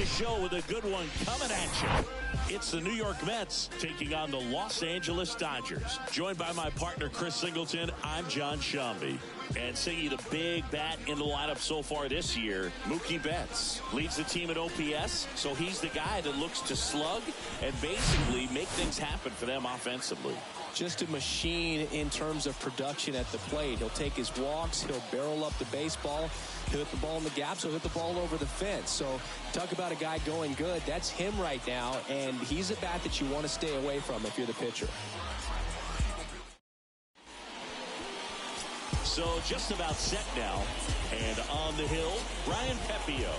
the show with a good one coming at you. It's the New York Mets taking on the Los Angeles Dodgers. Joined by my partner, Chris Singleton, I'm John Shambi. And singing the big bat in the lineup so far this year, Mookie Betts leads the team at OPS, so he's the guy that looks to slug and basically make things happen for them offensively. Just a machine in terms of production at the plate. He'll take his walks, he'll barrel up the baseball, he'll hit the ball in the gaps, he'll hit the ball over the fence. So talk about a guy going good. That's him right now, and he's a bat that you want to stay away from if you're the pitcher. So just about set now, and on the hill, Ryan Pepio.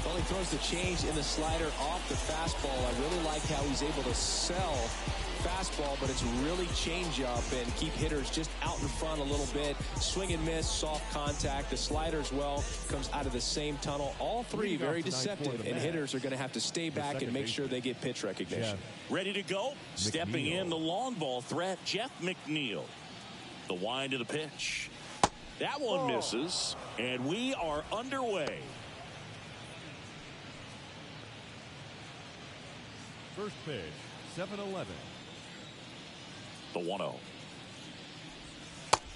Well, he throws the change in the slider off the fastball. I really like how he's able to sell fastball, but it's really change up and keep hitters just out in front a little bit. Swing and miss, soft contact. The slider as well comes out of the same tunnel. All three very deceptive, and hitters are going to have to stay back and make sure they get pitch recognition. Ready to go? Stepping in the long ball threat, Jeff McNeil. The wind of the pitch. That one misses, and we are underway. First pitch, 7-11. The 1-0.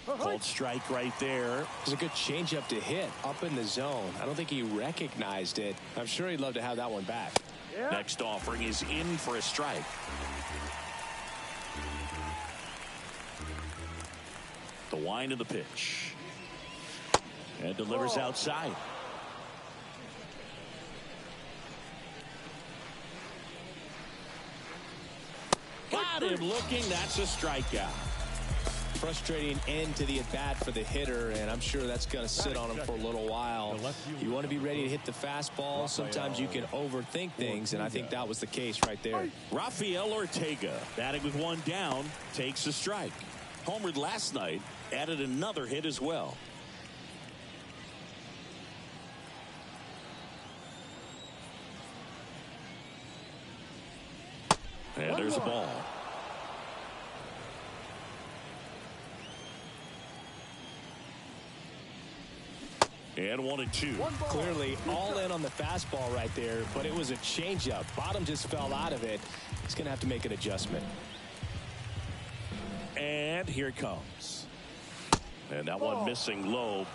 Called strike right there. It was a good changeup to hit up in the zone. I don't think he recognized it. I'm sure he'd love to have that one back. Next offering is in for a strike. The wind of the pitch. And delivers outside. Got him looking. That's a strikeout. Frustrating end to the at-bat for the hitter, and I'm sure that's going to sit on him for a little while. You want to be ready to hit the fastball. Sometimes you can overthink things, and I think that was the case right there. Rafael Ortega, batting with one down, takes a strike. Homered last night, added another hit as well. And there's a ball. And 1-2. Clearly all in on the fastball right there, but it was a changeup. Bottom just fell out of it. He's going to have to make an adjustment. And here it comes. And that one missing low.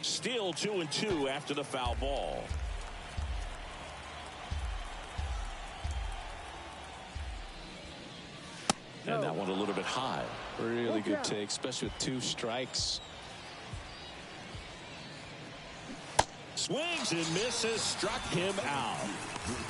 Still 2-2 after the foul ball. And that one a little bit high. Really good take, especially with 2 strikes. Swings and misses, struck him out.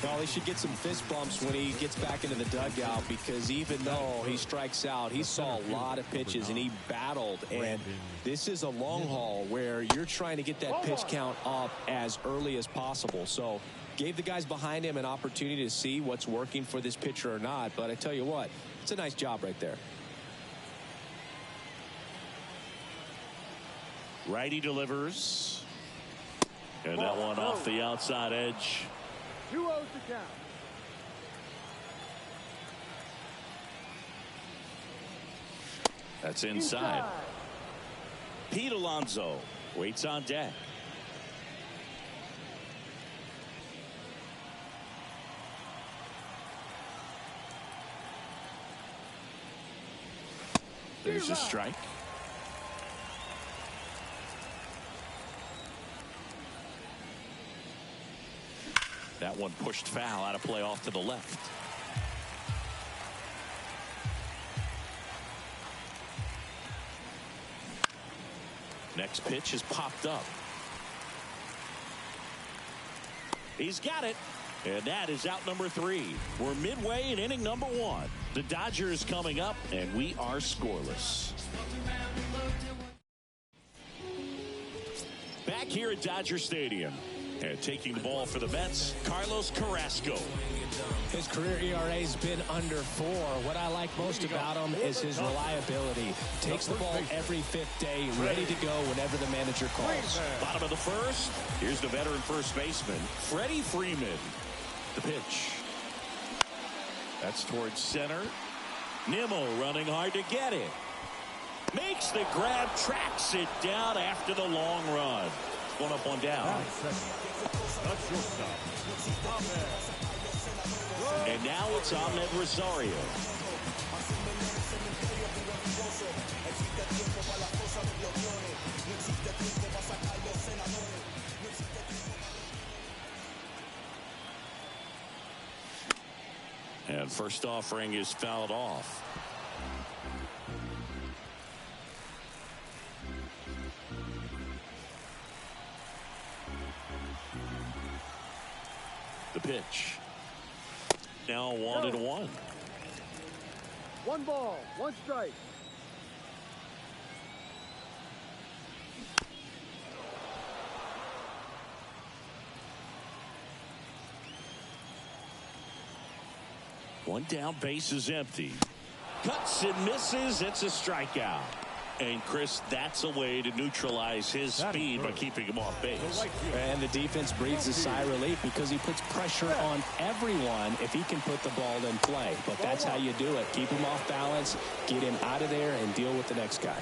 Well, he should get some fist bumps when he gets back into the dugout, because even though he strikes out, he saw a lot of pitches and he battled. And this is a long haul where you're trying to get that pitch count up as early as possible. So gave the guys behind him an opportunity to see what's working for this pitcher or not. But I tell you what, it's a nice job right there. Righty delivers. And that one off the outside edge. 2-0 to count. That's inside. Pete Alonso waits on deck. There's a strike. That one pushed foul, out of play off to the left. Next pitch is popped up. He's got it. And that is out number 3. We're midway in inning number 1. The Dodgers coming up, and we are scoreless. Back here at Dodger Stadium. And taking the ball for the Mets, Carlos Carrasco. His career ERA has been under 4. What I like most about him is his reliability. Takes the ball every 5th day, ready to go whenever the manager calls. Bottom of the first. Here's the veteran first baseman, Freddie Freeman. The pitch. That's towards center. Nimmo running hard to get it. Makes the grab, tracks it down after the long run. One up, one down. And now it's Ahmed Rosario. And first offering is fouled off. The pitch. Now 1-1. 1 ball, 1 strike. One down, base is empty. Cuts and misses. It's a strikeout. And Chris, that's a way to neutralize his speed by keeping him off base. And the defense breathes a sigh of relief because he puts pressure on everyone if he can put the ball in play. But that's how you do it. Keep him off balance, get him out of there, and deal with the next guy.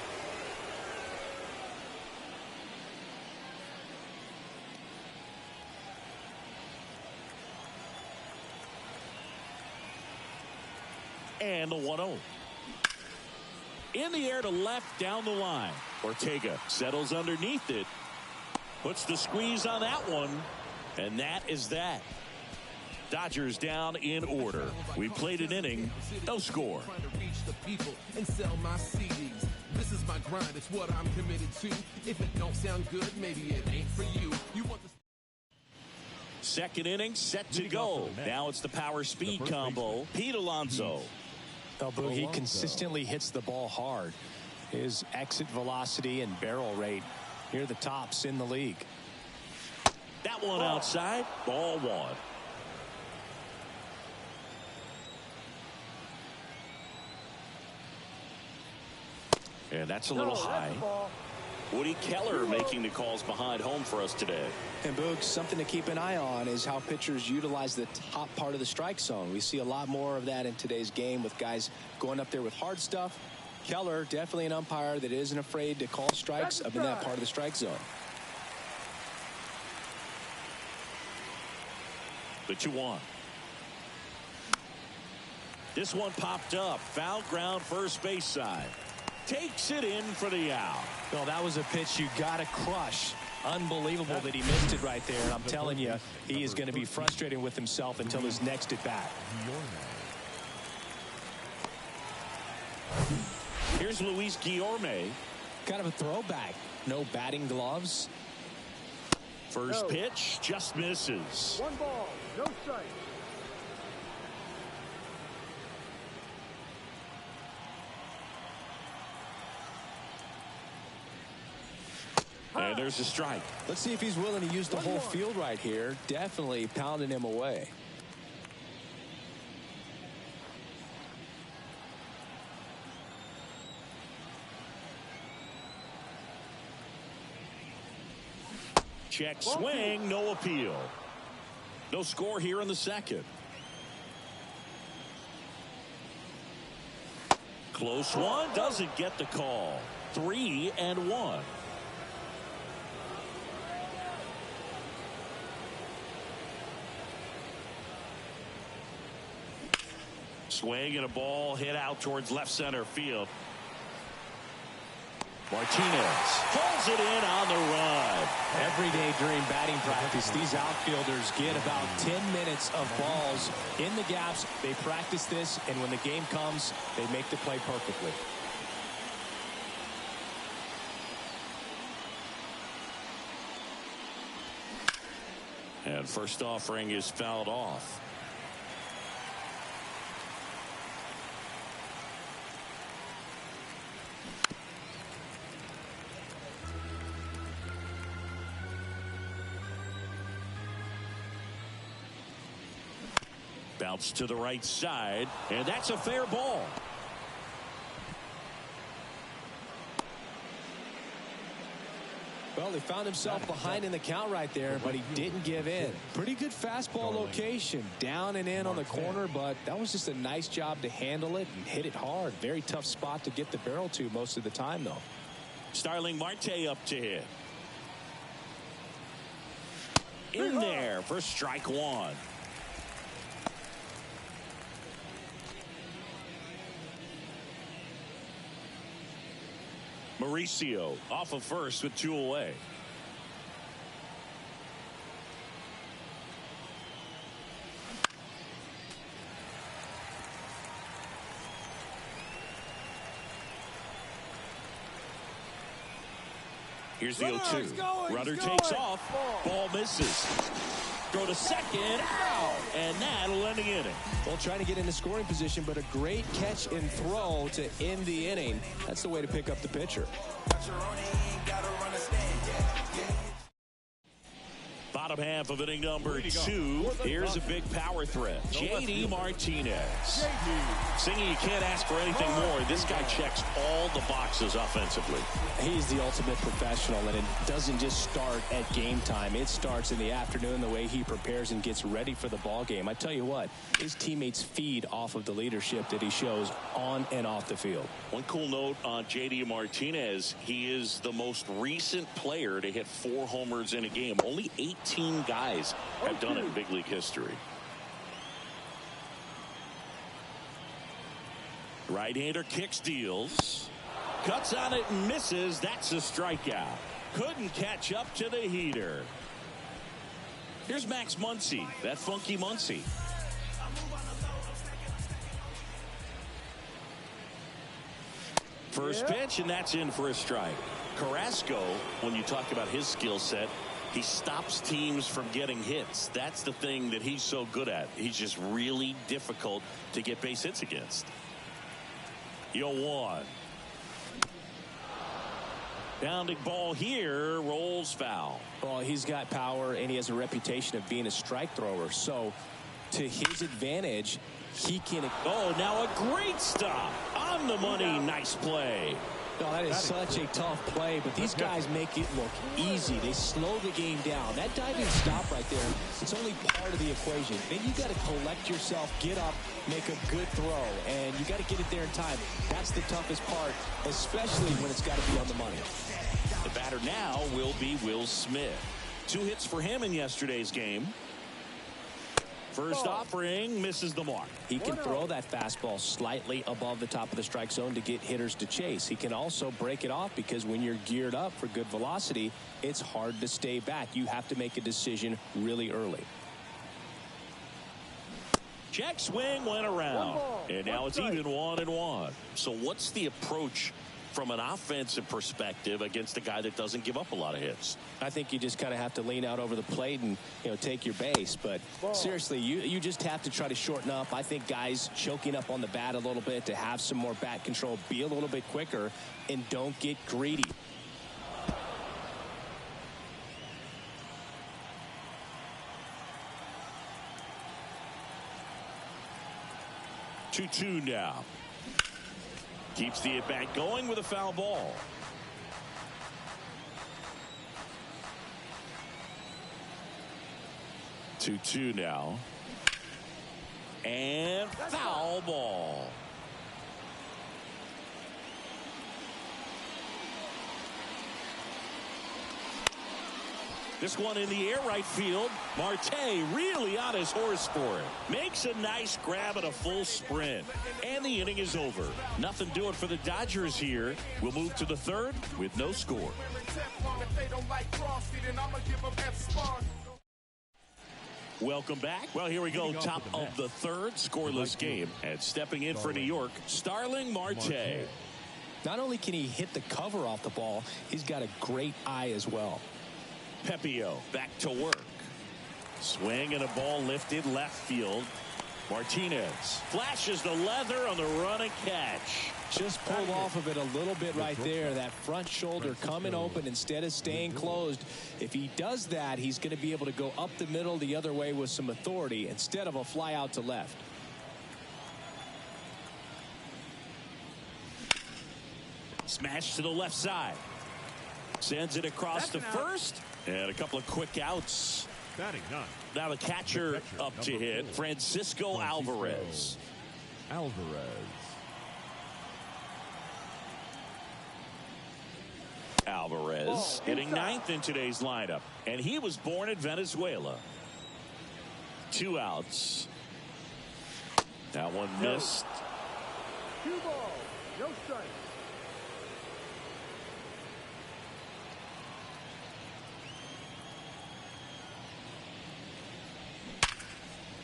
And the 1-0. In the air to left, down the line. Ortega settles underneath it. Puts the squeeze on that one. And that is that. Dodgers down in order. We played an inning. No score. This is my grind. It's what I'm committed to. If it don't sound good, maybe it ain't for you. You want the second inning set to go. Now it's the power speed combo. Pete Alonso. Well, Boogie consistently hits the ball hard. His exit velocity and barrel rate near the tops in the league. That one outside. Ball 1. And that's a little high. Woody Keller making the calls behind home for us today. And Boog, something to keep an eye on is how pitchers utilize the top part of the strike zone. We see a lot more of that in today's game with guys going up there with hard stuff. Keller, definitely an umpire that isn't afraid to call strikes up in that part of the strike zone. The 2-1. This one popped up. Foul ground, first base side. Takes it in for the out. Well, that was a pitch you got to crush. Unbelievable that he missed it right there. And I'm telling you, he is going to be frustrated with himself until his next at bat. Here's Luis Guillorme. Kind of a throwback. No batting gloves. First pitch just misses. 1 ball, no strike. And there's a strike. Let's see if he's willing to use the whole field right here. Definitely pounding him away. Check swing, no appeal. No score here in the second. Close one, doesn't get the call. 3-1. Swing and a ball hit out towards left center field. Martinez pulls it in on the run. Every day during batting practice, these outfielders get about 10 minutes of balls in the gaps. They practice this, and when the game comes, they make the play perfectly. And first offering is fouled off. Bounce to the right side, and that's a fair ball. Well, he found himself behind in the count right there, but he didn't give in. Pretty good fastball location, down and in on the corner, but that was just a nice job to handle it and hit it hard. Very tough spot to get the barrel to most of the time, though. Starling Marte up to hit. In there for strike one. Mauricio off of first with 2 away. Here's the 0-2. Runner takes off. Ball misses. Throw to second. Out. And that'll end the inning. Well, trying to get into scoring position, but a great catch and throw to end the inning. That's the way to pick up the pitcher. Bottom half of inning number 2. Here's a big power threat. JD Martinez. Singy, you can't ask for anything more. This guy checks all the boxes offensively. He's the ultimate professional, and it doesn't just start at game time. It starts in the afternoon, the way he prepares and gets ready for the ball game. I tell you what, his teammates feed off of the leadership that he shows on and off the field. One cool note on JD Martinez, he is the most recent player to hit 4 homers in a game. Only 18 guys have done it in big league history. Right-hander kicks, deals. Cuts on it and misses. That's a strikeout. Couldn't catch up to the heater. Here's Max Muncy, that funky Muncy. First pitch, and that's in for a strike. Carrasco, when you talk about his skill set, he stops teams from getting hits. That's the thing that he's so good at. He's just really difficult to get base hits against. 0-1. Pounding ball here, rolls foul. Well, he's got power, and he has a reputation of being a strike thrower. So, to his advantage, he can... Oh, now a great stop. On the money, nice play. No, that is such a tough play, but these guys make it look easy. They slow the game down. That diving stop right there, it's only part of the equation. Then you got to collect yourself, get up, make a good throw, and you got to get it there in time. That's the toughest part, especially when it's got to be on the money. The batter now will be Will Smith. 2 hits for him in yesterday's game. First offering misses the mark. He can throw that fastball slightly above the top of the strike zone to get hitters to chase. He can also break it off because when you're geared up for good velocity, it's hard to stay back. You have to make a decision really early. Check swing went around. And now it's even 1-1. So what's the approach from an offensive perspective against a guy that doesn't give up a lot of hits? I think you just kind of have to lean out over the plate and, take your base. But seriously, you just have to try to shorten up. I think guys choking up on the bat a little bit to have some more bat control, be a little bit quicker, and don't get greedy. Two now. Keeps the at-bat going with a foul ball. 2-2 now. And foul ball. This one in the air right field. Marte really on his horse for it. Makes a nice grab at a full sprint. And the inning is over. Nothing doing for the Dodgers here. We'll move to the 3rd with no score. Welcome back. Well, here we go. Top of the 3rd, scoreless game. And stepping in for New York, Starling Marte. Not only can he hit the cover off the ball, he's got a great eye as well. Pepio back to work. Swing and a ball lifted left field. Martinez flashes the leather on the run and catch. Just pulled off of it a little bit right there. That front shoulder coming open instead of staying closed. If he does that, he's going to be able to go up the middle the other way with some authority instead of a fly out to left. Smash to the left side. Sends it across to first. And a couple of quick outs. Batting ninth. Now the catcher up to hit, Francisco Alvarez. Alvarez hitting ninth in today's lineup. And he was born in Venezuela. 2 outs. That one missed. 2 balls, no strikes.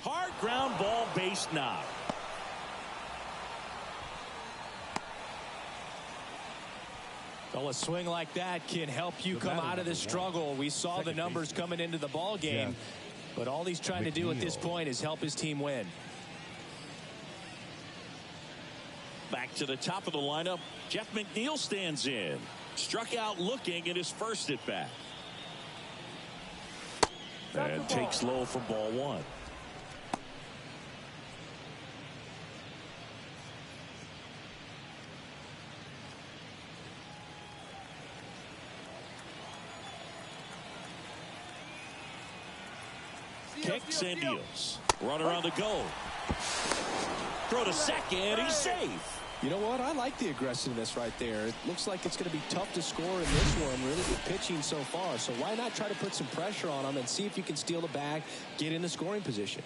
Hard ground ball, base knock. Well, a swing like that can help you come out of the struggle. We saw the numbers coming into the ball game, but all he's trying to do at this point is help his team win. Back to the top of the lineup, Jeff McNeil stands in. Struck out looking in his first at bat. And takes low for ball 1. Kicks and deals. Runner on the go. Throw to second. He's safe. You know what? I like the aggressiveness right there. It looks like it's going to be tough to score in this one. Really good pitching so far. So why not try to put some pressure on him and see if you can steal the bag, get in the scoring position.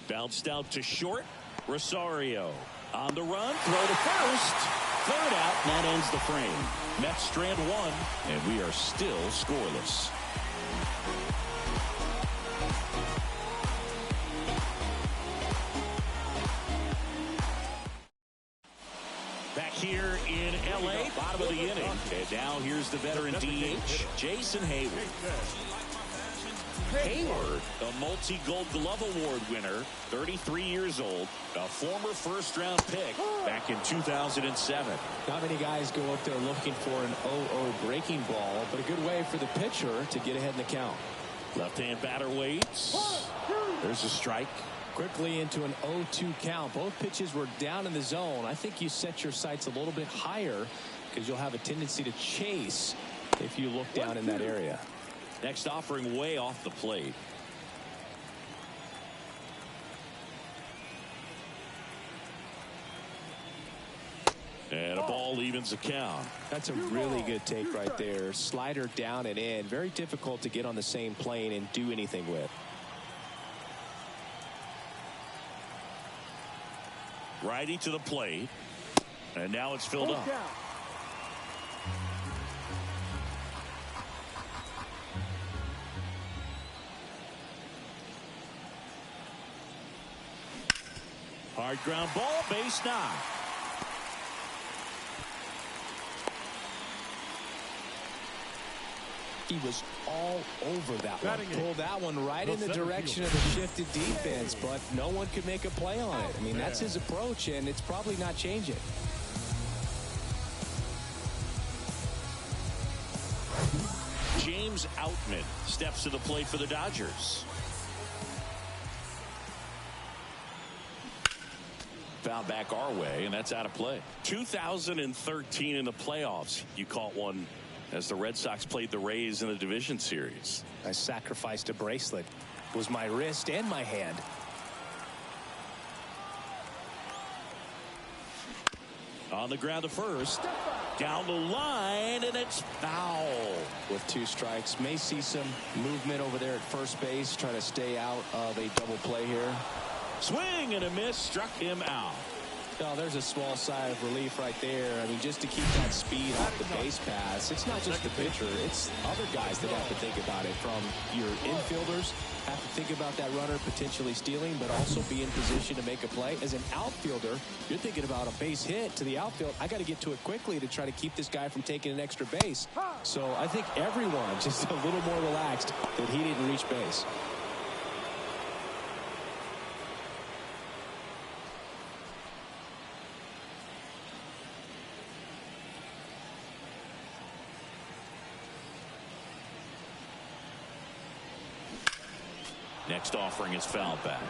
Bounced out to short. Rosario on the run. Throw to first. Third out. And that ends the frame. Mets strand 1. And we are still scoreless. Back here in L.A. Bottom of the inning. And now here's the veteran DH, Jason Hayward. Hayward, a multi-Gold Glove Award winner, 33 years old, a former first-round pick back in 2007. Not many guys go up there looking for an 0-0 breaking ball, but a good way for the pitcher to get ahead in the count. Left-hand batter waits. There's a strike. Quickly into an 0-2 count. Both pitches were down in the zone. I think you set your sights a little bit higher because you'll have a tendency to chase if you look down in that area. Next offering way off the plate. And a ball evens the count. That's a really good take right there. Slider down and in. Very difficult to get on the same plane and do anything with. Righty to the plate. And now it's filled up. Hard ground ball, base knock. He was all over that one. Pulled that one right in the direction of the shifted defense, but no one could make a play on it. I mean, that's his approach, and it's probably not changing. James Outman steps to the plate for the Dodgers. Foul back our way, and that's out of play. 2013 in the playoffs, you caught one as the Red Sox played the Rays in the division series. I sacrificed a bracelet. It was my wrist and my hand. On the ground to first. Down the line, and it's foul. With 2 strikes. May see some movement over there at first base. Trying to stay out of a double play here. Swing and a miss, struck him out. Oh, there's a small sigh of relief right there. I mean, just to keep that speed off the base pass. It's not just the pitcher. It's other guys that have to think about it. From your infielders have to think about that runner potentially stealing, but also be in position to make a play. As an outfielder, you're thinking about a base hit to the outfield. I got to get to it quickly to try to keep this guy from taking an extra base. So I think everyone just a little more relaxed that he didn't reach base. Next offering is foul back.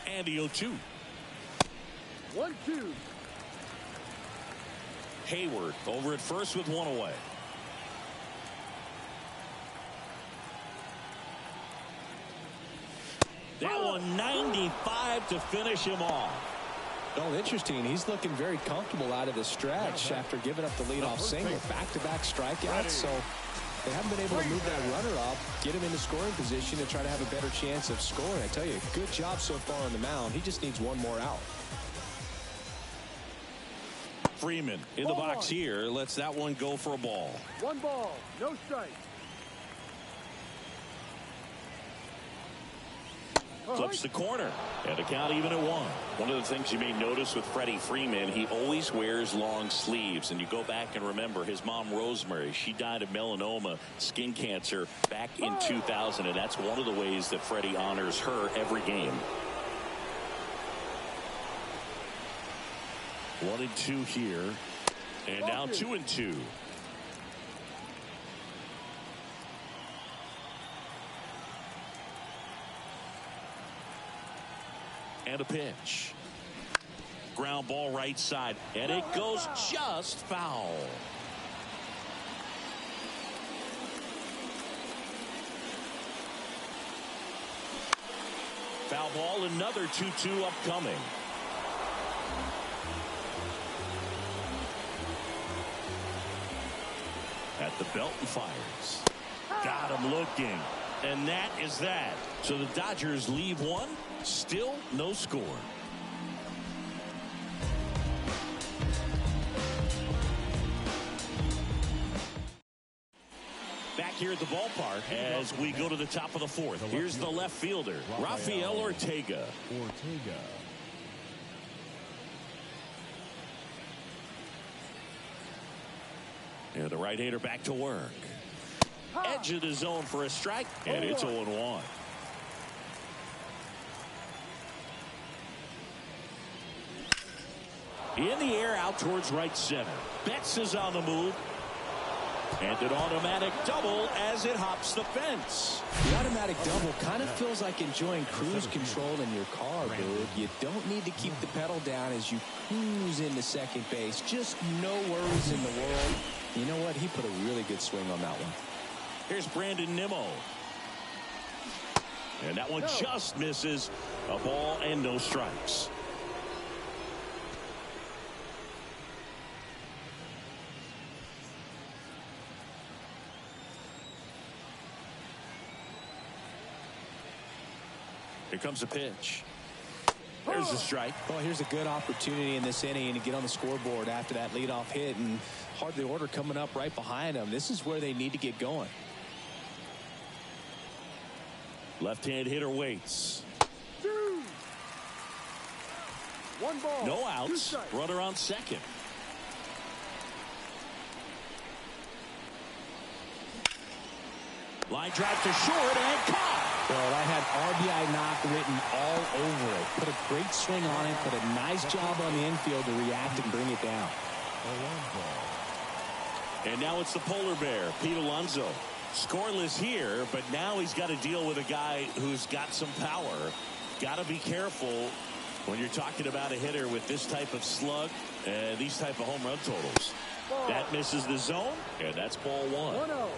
And the 0-2. 1-2. Hayward over at first with one away. That one 95 to finish him off. Oh, interesting. He's looking very comfortable out of the stretch after giving up the leadoff single. Back-to-back strikeouts. So they haven't been able to move that runner up, get him into scoring position, and try to have a better chance of scoring. I tell you, good job so far on the mound. He just needs one more out. Freeman in the box here. Lets that one go for a ball. 1 ball, no strike. Flips the corner and a count even at 1. One of the things you may notice with Freddie Freeman, he always wears long sleeves. And you go back and remember his mom, Rosemary, she died of melanoma, skin cancer, back in 2000. And that's one of the ways that Freddie honors her every game. 1-2 here. And now 2-2. And a pitch. Ground ball right side. And it goes just foul. Foul ball, another 2-2 upcoming. At the belt and fires. Got him looking. And that is that. So the Dodgers leave one. Still no score. Back here at the ballpark as we go to the top of the 4th. Here's the left fielder, Rafael Ortega. And the right-hander back to work. Edge of the zone for a strike, and it's 0-1. In the air out towards right center. Betts is on the move. And an automatic double as it hops the fence. The automatic double kind of feels like enjoying cruise control in your car, dude. You don't need to keep the pedal down as you cruise into second base. Just no worries in the world. You know what? He put a really good swing on that one. Here's Brandon Nimmo. And that one just misses. A ball and no strikes. Here comes a pitch. There's a strike. Well, here's a good opportunity in this inning to get on the scoreboard after that leadoff hit, and hardly order coming up right behind them. This is where they need to get going. Left-hand hitter waits. 1 ball. No outs. Runner on second. Line drive to short and caught. Well, that had RBI knock written all over it. Put a great swing on it. Put a nice job on the infield to react and bring it down. And now it's the polar bear, Pete Alonso. Scoreless here, but now he's got to deal with a guy who's got some power. Got to be careful when you're talking about a hitter with this type of slug and these type of home run totals. That misses the zone, and that's ball 1. 1-0.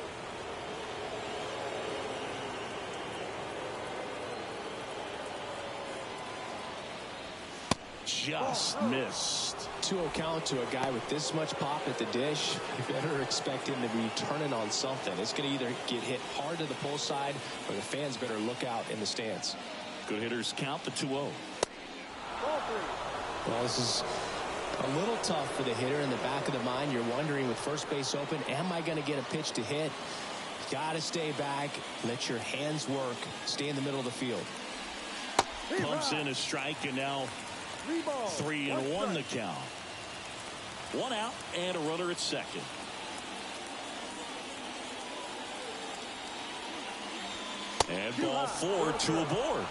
Just missed. 2-0 count to a guy with this much pop at the dish. You better expect him to be turning on something. It's going to either get hit hard to the pull side, or the fans better look out in the stands. Good hitters count the 2-0. Well, this is a little tough for the hitter in the back of the mind. You're wondering, with first base open, am I going to get a pitch to hit? Got to stay back. Let your hands work. Stay in the middle of the field. Pumps in a strike, and now 3-1 the count. 1 out and a runner at second. And ball 4, 2 aboard.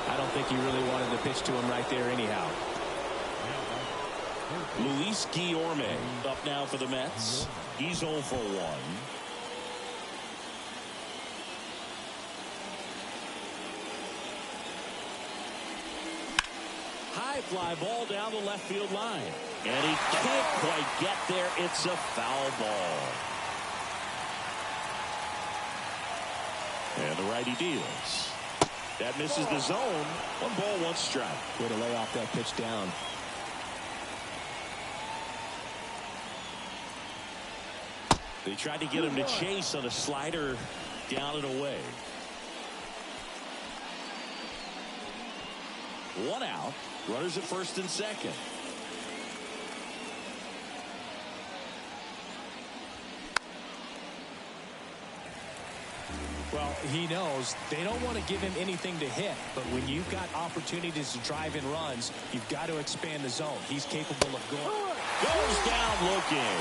I don't think he really wanted to pitch to him right there anyhow. Luis Guillorme up now for the Mets. He's 0 for 1. High fly ball down the left field line. And he can't quite get there. It's a foul ball. And the righty deals. That misses the zone. 1 ball, 1 strike. Way to lay off that pitch down. They tried to get him to chase on a slider down and away. 1 out. Runners at first and second. Well, he knows they don't want to give him anything to hit, but when you've got opportunities to drive in runs, you've got to expand the zone. He's capable of going. Goes down looking.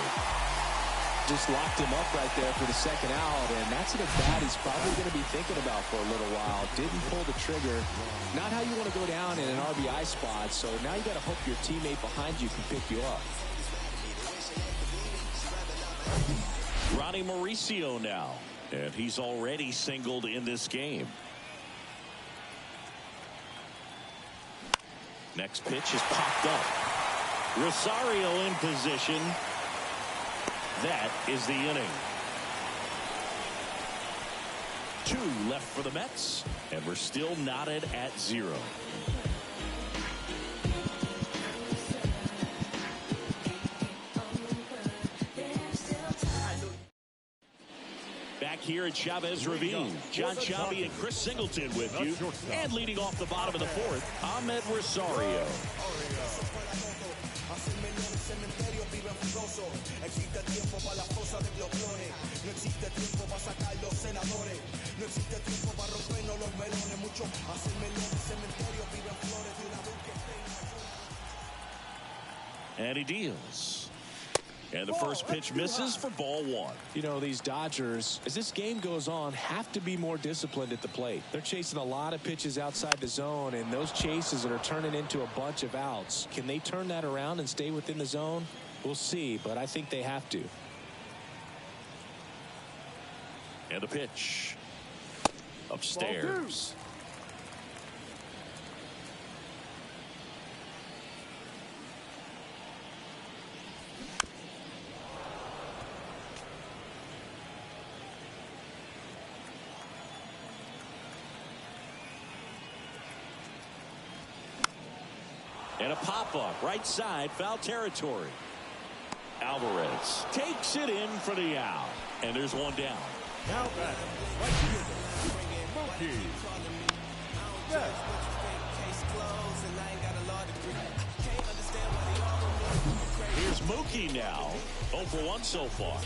Just locked him up right there for the second out, and that's an at-bat he's probably going to be thinking about for a little while. Didn't pull the trigger. Not how you want to go down in an RBI spot, so now you got to hope your teammate behind you can pick you up. Ronnie Mauricio now, and he's already singled in this game. Next pitch is popped up. Rosario in position. That is the inning. 2 left for the Mets, and we're still knotted at 0. Back here at Chavez Ravine, John Shambi and Chris Singleton with you. And leading off the bottom of the 4th, Ahmed Rosario. And he deals. And the first pitch misses for ball 1. You know, these Dodgers, as this game goes on, have to be more disciplined at the plate. They're chasing a lot of pitches outside the zone, and those chases are turning into a bunch of outs. Can they turn that around and stay within the zone? We'll see, but I think they have to. And a pitch. Upstairs. And a pop-up, right side, foul territory. Alvarez takes it in for the out. And there's 1 down. Now back, right fielder, Mookie. Yes. Here's Mookie now. 0 for 1 so far.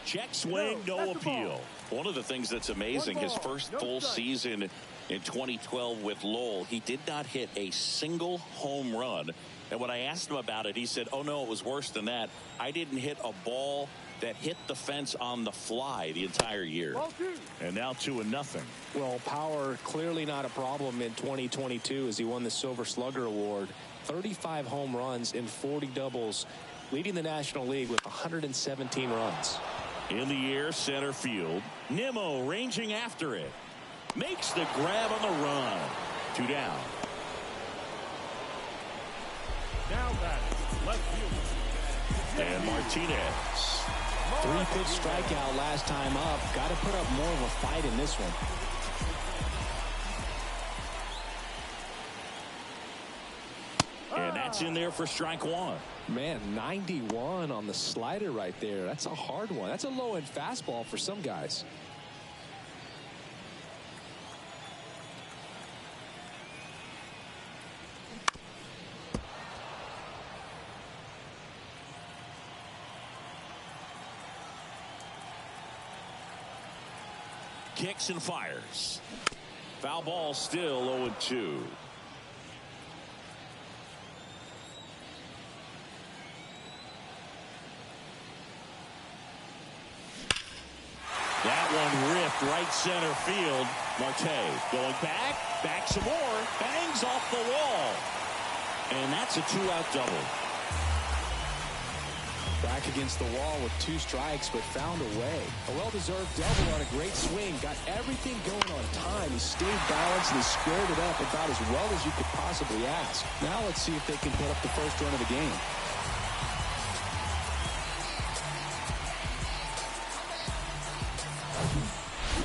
Check swing, no appeal. One of the things that's amazing, his first full season in 2012 with Lowell, he did not hit a single home run. And when I asked him about it, he said, oh, no, it was worse than that. I didn't hit a ball that hit the fence on the fly the entire year. And now 2-0. Well, power clearly not a problem in 2022 as he won the Silver Slugger Award. 35 home runs and 40 doubles, leading the National League with 117 runs. In the air, center field. Nimmo ranging after it. Makes the grab on the run. 2 down. Now back, left fielder. And Martinez. 3-pitch strikeout last time up. Got to put up more of a fight in this one. And that's in there for strike 1. Man, 91 on the slider right there. That's a hard one. That's a low-end fastball for some guys. Kicks and fires. Foul ball, still 0-2. That one ripped right center field. Marte going back. Back some more. Bangs off the wall. And that's a two-out double. Back against the wall with 2 strikes, but found a way. A well-deserved double on a great swing. Got everything going on time. He stayed balanced and he squared it up about as well as you could possibly ask. Now let's see if they can put up the first run of the game.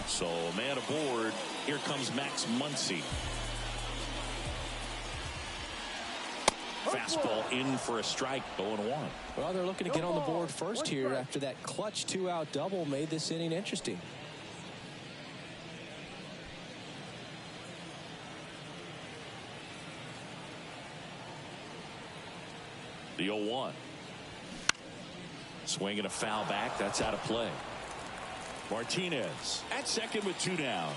So, man aboard. Here comes Max Muncy. Fastball in for a strike, 0-1. Well, they're looking to get on the board first here after that clutch 2-out double made this inning interesting. The 0-1. Swinging a foul back. That's out of play. Martinez at second with 2 down.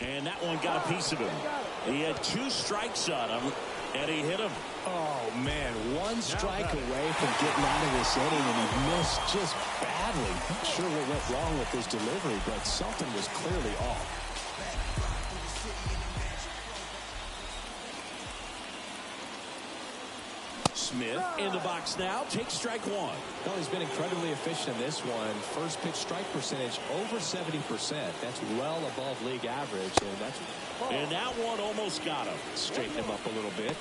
And that one got a piece of him. He had 2 strikes on him, and he hit him. Oh, man, 1 strike away from getting out of this inning, and he missed just badly. Not sure what went wrong with his delivery, but something was clearly off. Smith in the box now. Takes strike 1. Well, he's been incredibly efficient in this one. First pitch strike percentage over 70%. That's well above league average. And that one almost got him. Straighten him up a little bit.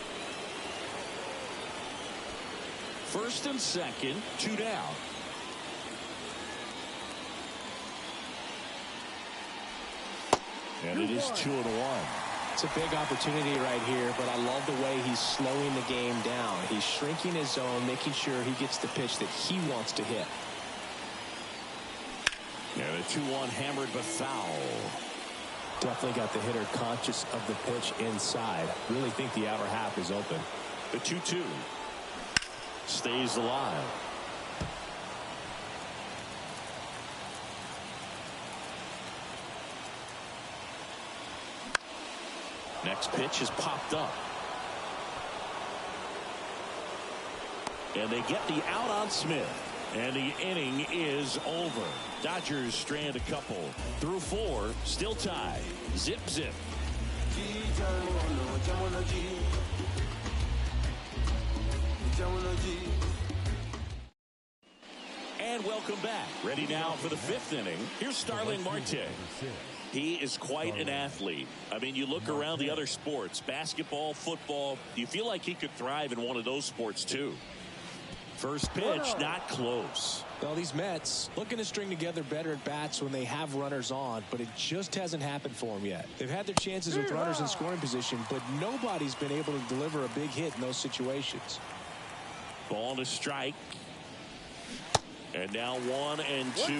First and second, 2 down. And it is 2-1. It's a big opportunity right here, but I love the way he's slowing the game down. He's shrinking his zone, making sure he gets the pitch that he wants to hit. And a 2-1 hammered but foul. Definitely got the hitter conscious of the pitch inside. Really think the outer half is open. The 2-2 stays alive. Next pitch is popped up. And they get the out on Smith. And the inning is over. Dodgers strand a couple. Through 4, still tied. Zip, zip. And welcome back. Ready now for the 5th inning. Here's Starling Marte. He is quite an athlete. I mean, you look around the other sports, basketball, football, you feel like he could thrive in one of those sports too. First pitch, not close. Well, these Mets looking to string together better at bats when they have runners on, but it just hasn't happened for them yet. They've had their chances with runners in scoring position, but nobody's been able to deliver a big hit in those situations. Ball to strike. And now 1 and 2.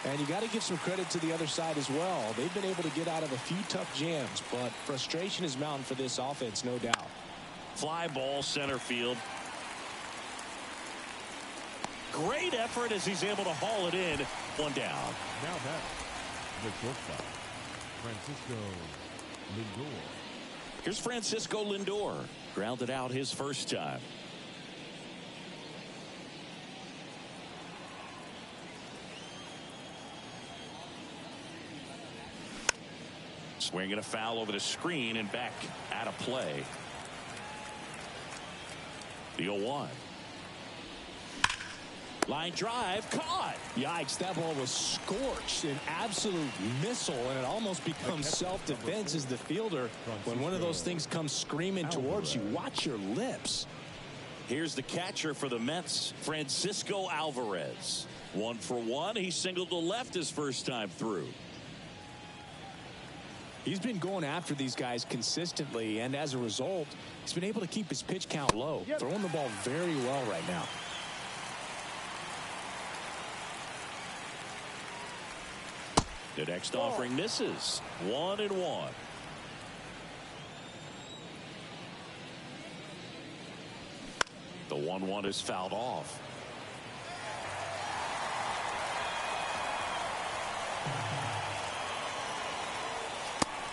And you got to give some credit to the other side as well. They've been able to get out of a few tough jams, but frustration is mounting for this offense, no doubt. Fly ball center field. Great effort as he's able to haul it in. 1 down. Now that the shortstop, Francisco Lindor. Here's Francisco Lindor. Grounded out his first time. Swinging a foul over the screen and back out of play. The 0-1. Line drive caught. Yikes, that ball was scorched, an absolute missile, and it almost becomes self-defense as the fielder. When one of those things comes screaming towards you, watch your lips. Here's the catcher for the Mets, Francisco Alvarez. 1 for 1. He singled to left his first time through. He's been going after these guys consistently, and as a result, he's been able to keep his pitch count low, throwing the ball very well right now. The next offering misses. 1-1. The 1-1 is fouled off.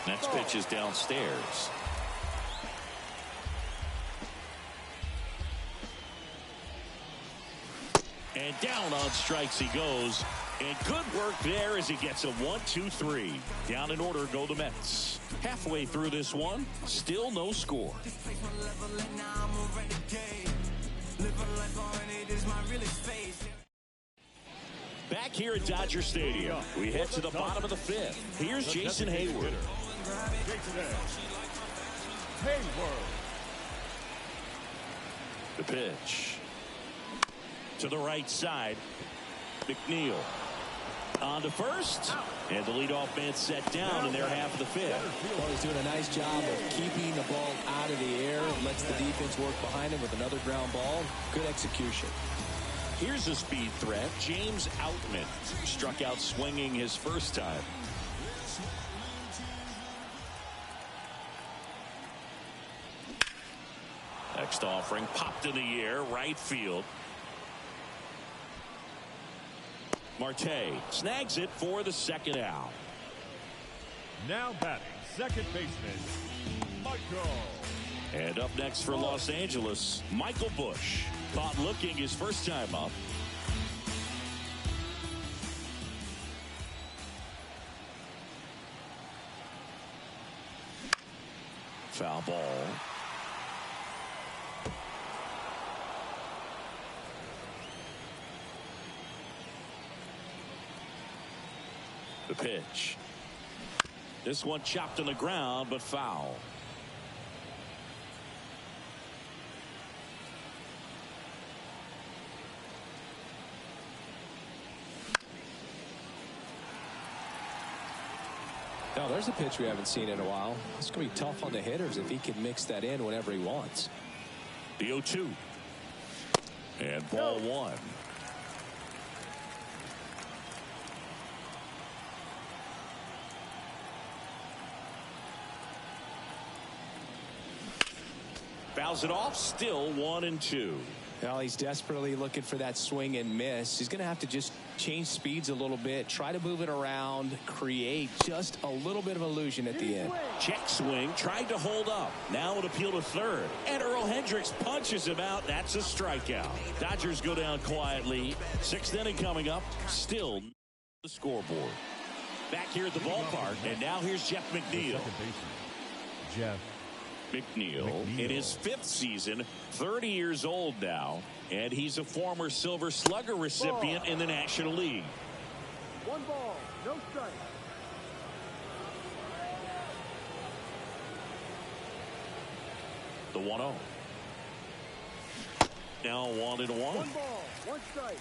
Next pitch is downstairs. And down on strikes he goes. And good work there as he gets a 1-2-3. Down in order go the Mets. Halfway through this one, still no score. Back here at Dodger Stadium, we head to the bottom of the fifth. Here's Jason Hayward. The pitch. To the right side. McNeil. On to first. And the leadoff man set down in their half of the fifth. Well, he's doing a nice job of keeping the ball out of the air. Lets the defense work behind him with another ground ball. Good execution. Here's a speed threat. James Outman struck out swinging his first time. Next offering popped in the air, right field. Marte snags it for the second out. Now batting, second baseman, Michael. And up next for Los Angeles, Michael Busch. Caught looking his first time up. Foul ball. The pitch. This one chopped on the ground, but foul. Now, there's a pitch we haven't seen in a while. It's going to be tough on the hitters if he can mix that in whenever he wants. The 0-2. And ball one. Fouls it off, still 1-2. Well, he's desperately looking for that swing and miss. He's going to have to just change speeds a little bit, try to move it around, create just a little bit of illusion at the end. Check swing, tried to hold up. Now an appeal to third. And Earl Hendricks punches him out. That's a strikeout. Dodgers go down quietly. Sixth inning coming up. Still the scoreboard. Back here at the ballpark. And now here's Jeff McNeil. Jeff McNeil in his fifth season, 30 years old now, and he's a former Silver Slugger recipient in the National League. 1 ball, no strike. The 1-0. Now 1-1. 1 ball, 1 strike.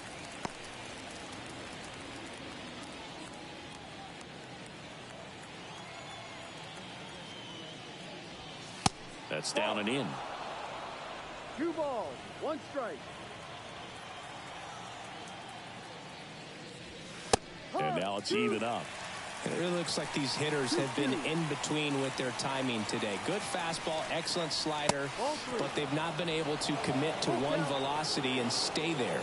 That's down and in. 2 balls, 1 strike. And now it's even up. And it really looks like these hitters have been in between with their timing today. Good fastball, excellent slider, but they've not been able to commit to one velocity and stay there.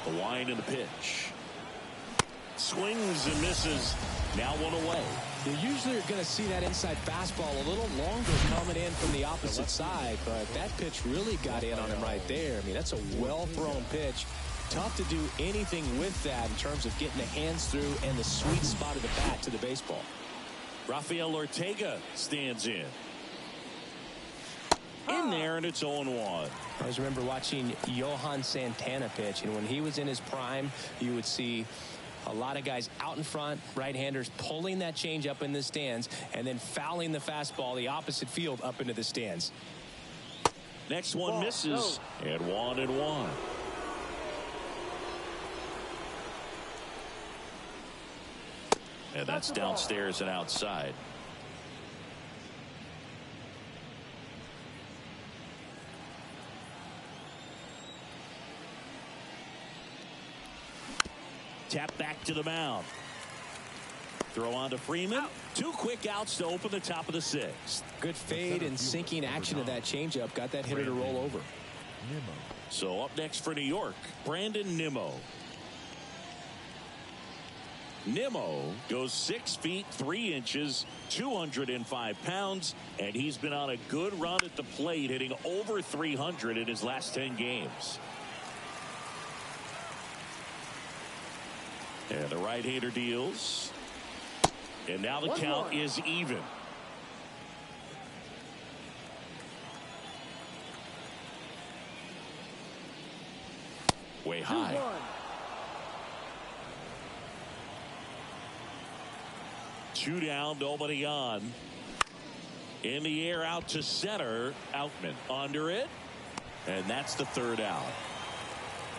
The wind and the pitch. Swings and misses. Now 1 away. You usually are going to see that inside fastball a little longer coming in from the opposite side, but that pitch really got in on him right there. I mean, that's a well-thrown pitch. Tough to do anything with that in terms of getting the hands through and the sweet spot of the bat to the baseball. Rafael Ortega stands in there, and it's 0-1. I always remember watching Johan Santana pitch, and when he was in his prime, you would see a lot of guys out in front, right-handers pulling that change up in the stands and then fouling the fastball the opposite field up into the stands. Next one misses, and 1-1. And that's downstairs and outside. Tap back to the mound. Throw on to Freeman. 2 quick outs to open the top of the 6th. Good fade and sinking action of that changeup. Got that hitter to roll over. So up next for New York, Brandon Nimmo. Nimmo goes 6 feet 3 inches, 205 pounds, and he's been on a good run at the plate, hitting over 300 in his last 10 games. And the right-hander deals. And now the count is even. Way high. 2 down, nobody on. In the air, out to center. Outman under it. And that's the 3rd out.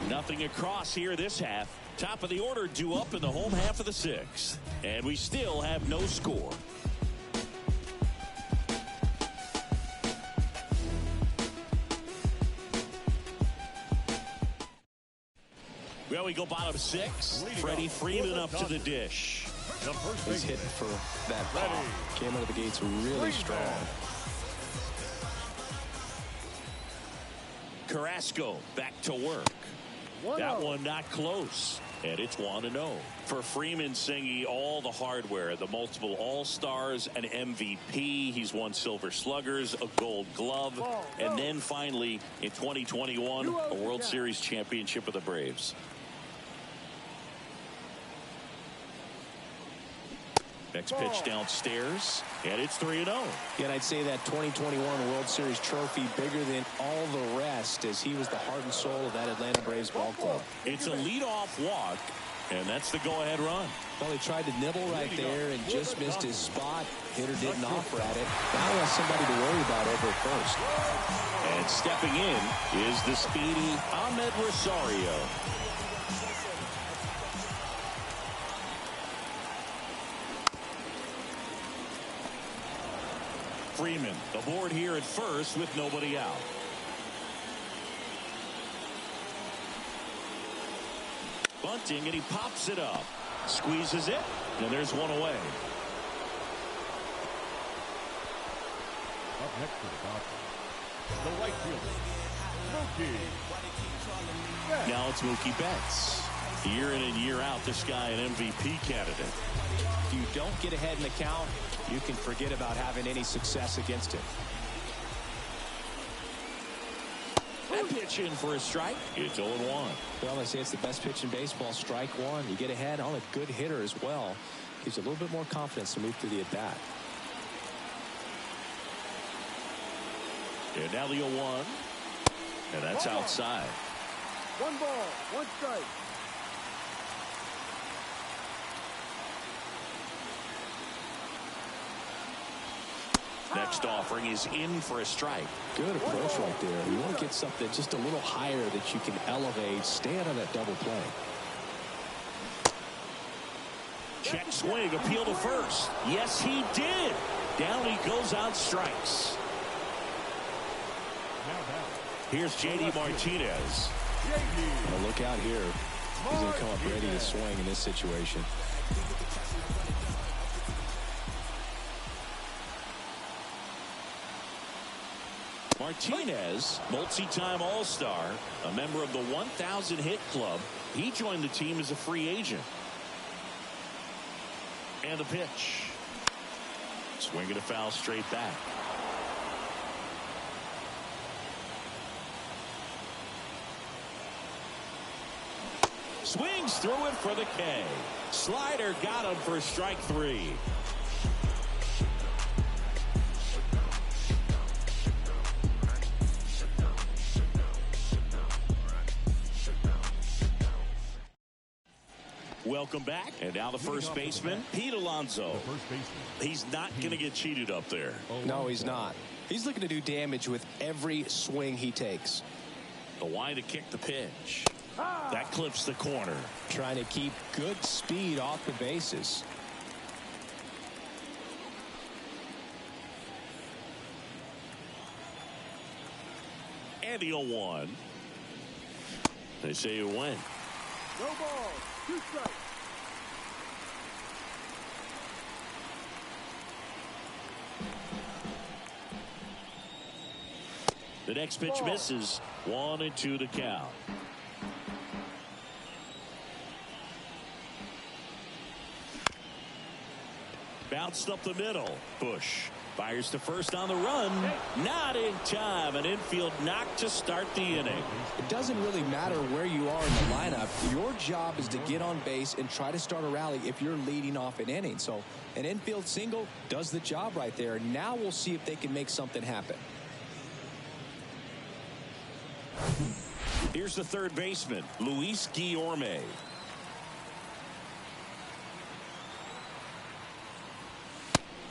Nothing across here this half. Top of the order due up in the home half of the 6th. And we still have no score. Well, we go bottom 6. Freddie Freeman up to the dish. He's hitting for that pop. Came out of the gates really strong. Carrasco back to work. That one not close. And it's 1-0. For Freeman, Singy, all the hardware, the multiple All-Stars, an MVP. He's won Silver Sluggers, a Gold Glove, and then finally in 2021, a World Series championship with the Braves. Next pitch downstairs, and it's 3-0. Yeah, and I'd say that 2021 World Series trophy bigger than all the rest, as he was the heart and soul of that Atlanta Braves ball club. It's a leadoff walk, and that's the go-ahead run. Well, he tried to nibble right there and just missed his spot. Hitter didn't offer at it. Now he has somebody to worry about over at first. And stepping in is the speedy Ahmed Rosario. Freeman aboard here at first with nobody out. Bunting, and he pops it up. Squeezes it, and there's one away. Up next to the top, the right fielder, Mookie Betts. Now it's Mookie Betts. Year in and year out, this guy an MVP candidate. If you don't get ahead in the count, you can forget about having any success against it. That pitch in for a strike. It's 0-1. Well, they say it's the best pitch in baseball. Strike one. You get ahead on a good hitter as well. Gives you a little bit more confidence to move through the at-bat. And now the 0-1. And that's outside. 1 ball, 1 strike. Next offering is in for a strike. Good approach right there. You want to get something just a little higher that you can elevate. Stay out of that double play. Check swing, appeal to first. Yes, he did. Down he goes on strikes. Here's J.D. Martinez. Well, look out here. He's going to come up ready to swing in this situation. Martinez, multi-time All-Star, a member of the 1,000 hit club. He joined the team as a free agent. And the pitch. Swing and a foul straight back. Swings through it for the K. Slider got him for strike 3. Welcome back. And now the first baseman, Pete Alonso. He's not going to get cheated up there. No, he's not. He's looking to do damage with every swing he takes. The line to kick the pitch. That clips the corner. Trying to keep good speed off the bases. And the 0-1. They say you win. No ball, 2 strikes. The next pitch misses. 1-2 to count. Bounced up the middle. Bush Fires to first on the run. Not in time. An infield knock to start the inning. It doesn't really matter where you are in the lineup. Your job is to get on base and try to start a rally if you're leading off an inning. So an infield single does the job right there. Now we'll see if they can make something happen. Here's the third baseman, Luis Guillorme.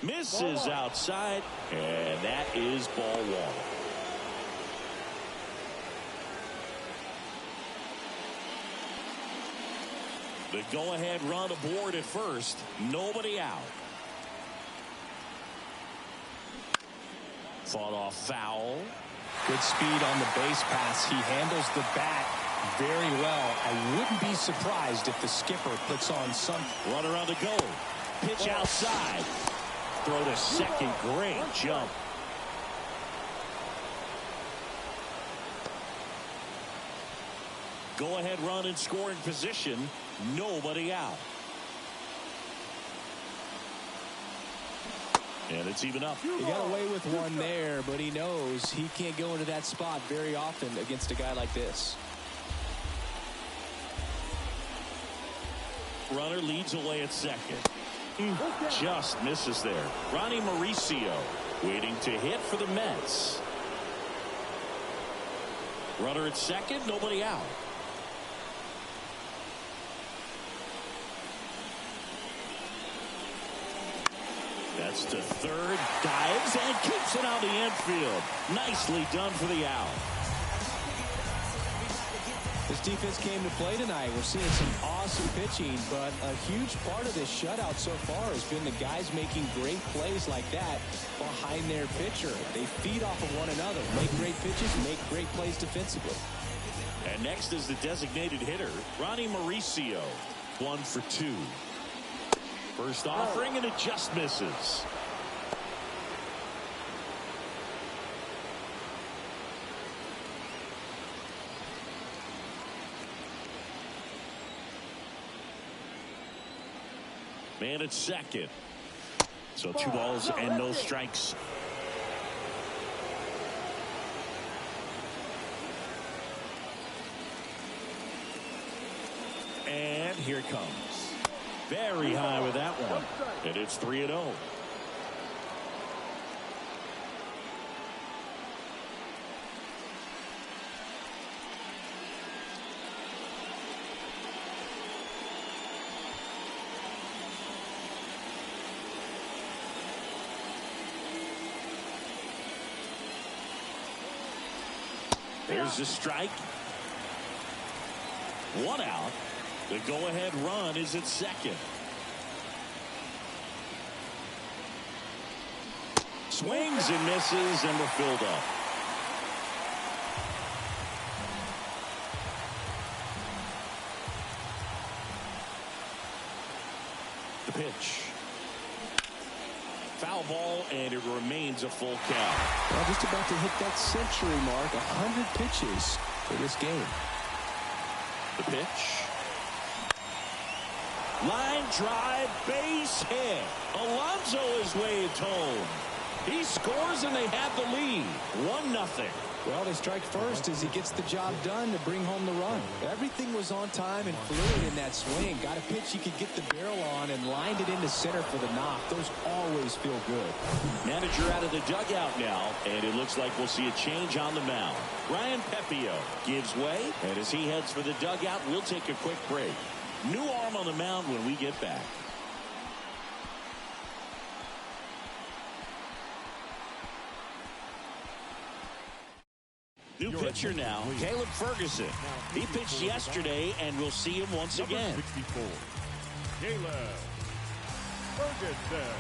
Misses outside, and that is ball one. The go-ahead run aboard at first. Nobody out. Fought off foul. Good speed on the base pass. He handles the bat very well. I wouldn't be surprised if the skipper puts on some. Runner on the go. Pitch outside. Throw to second. Great jump. Go ahead run in scoring position. Nobody out. And it's even up. He got away with one there, but he knows he can't go into that spot very often against a guy like this. Runner leads away at second. Just misses there. Ronnie Mauricio waiting to hit for the Mets. Runner at second, nobody out. That's to third, dives and keeps it on the infield. Nicely done for the out. This defense came to play tonight. We're seeing some awesome pitching, but a huge part of this shutout so far has been the guys making great plays like that behind their pitcher. They feed off of one another, make great pitches, make great plays defensively. And next is the designated hitter, Ronnie Mauricio. 1 for 2. First offering, and it just misses. Man at second. So 2 balls and no strikes. And here it comes. Very high with that one. And it's 3-0. There's the strike. 1 out. The go-ahead run is at second. Swings and misses, and we're filled up. The pitch. Foul ball, and it remains a full count. Well, just about to hit that century mark. 100 pitches for this game. The pitch. Line drive, base hit. Alonso is waved home. He scores, and they have the lead. 1-0. Well, they strike first as he gets the job done to bring home the run. Everything was on time and fluid in that swing. Got a pitch he could get the barrel on and lined it into center for the knock. Those always feel good. Manager out of the dugout now, and it looks like we'll see a change on the mound. Ryan Pepio gives way, and as he heads for the dugout, we'll take a quick break. New arm on the mound when we get back. New pitcher now, Caleb Ferguson. He pitched yesterday, and we'll see him once again. 64, Caleb Ferguson.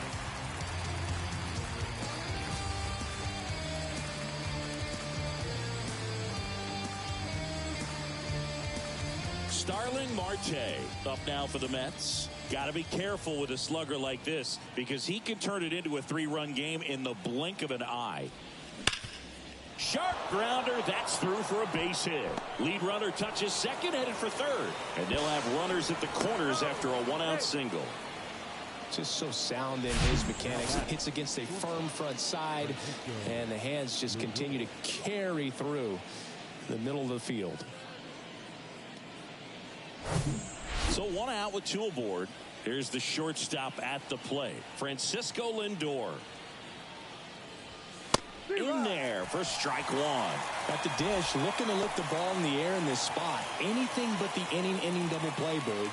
Starling Marte up now for the Mets. Got to be careful with a slugger like this because he can turn it into a 3-run game in the blink of an eye. Sharp grounder, that's through for a base hit. Lead runner touches second, headed for third. And they'll have runners at the corners after a 1-out single. Just so sound in his mechanics. Hits against a firm front side, and the hands just continue to carry through the middle of the field. So 1 out with 2 aboard. Here's the shortstop at the plate, Francisco Lindor. In there for strike 1. At the dish, looking to lift the ball in the air in this spot. Anything but the inning double play, Boog.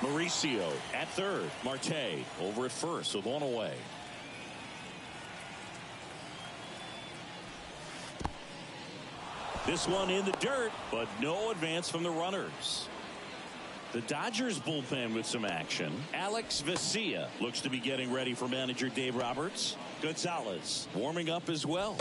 Mauricio at third. Marte over at first with 1 away. This one in the dirt, but no advance from the runners. The Dodgers bullpen with some action. Alex Vesia looks to be getting ready for manager Dave Roberts. Gonzalez warming up as well.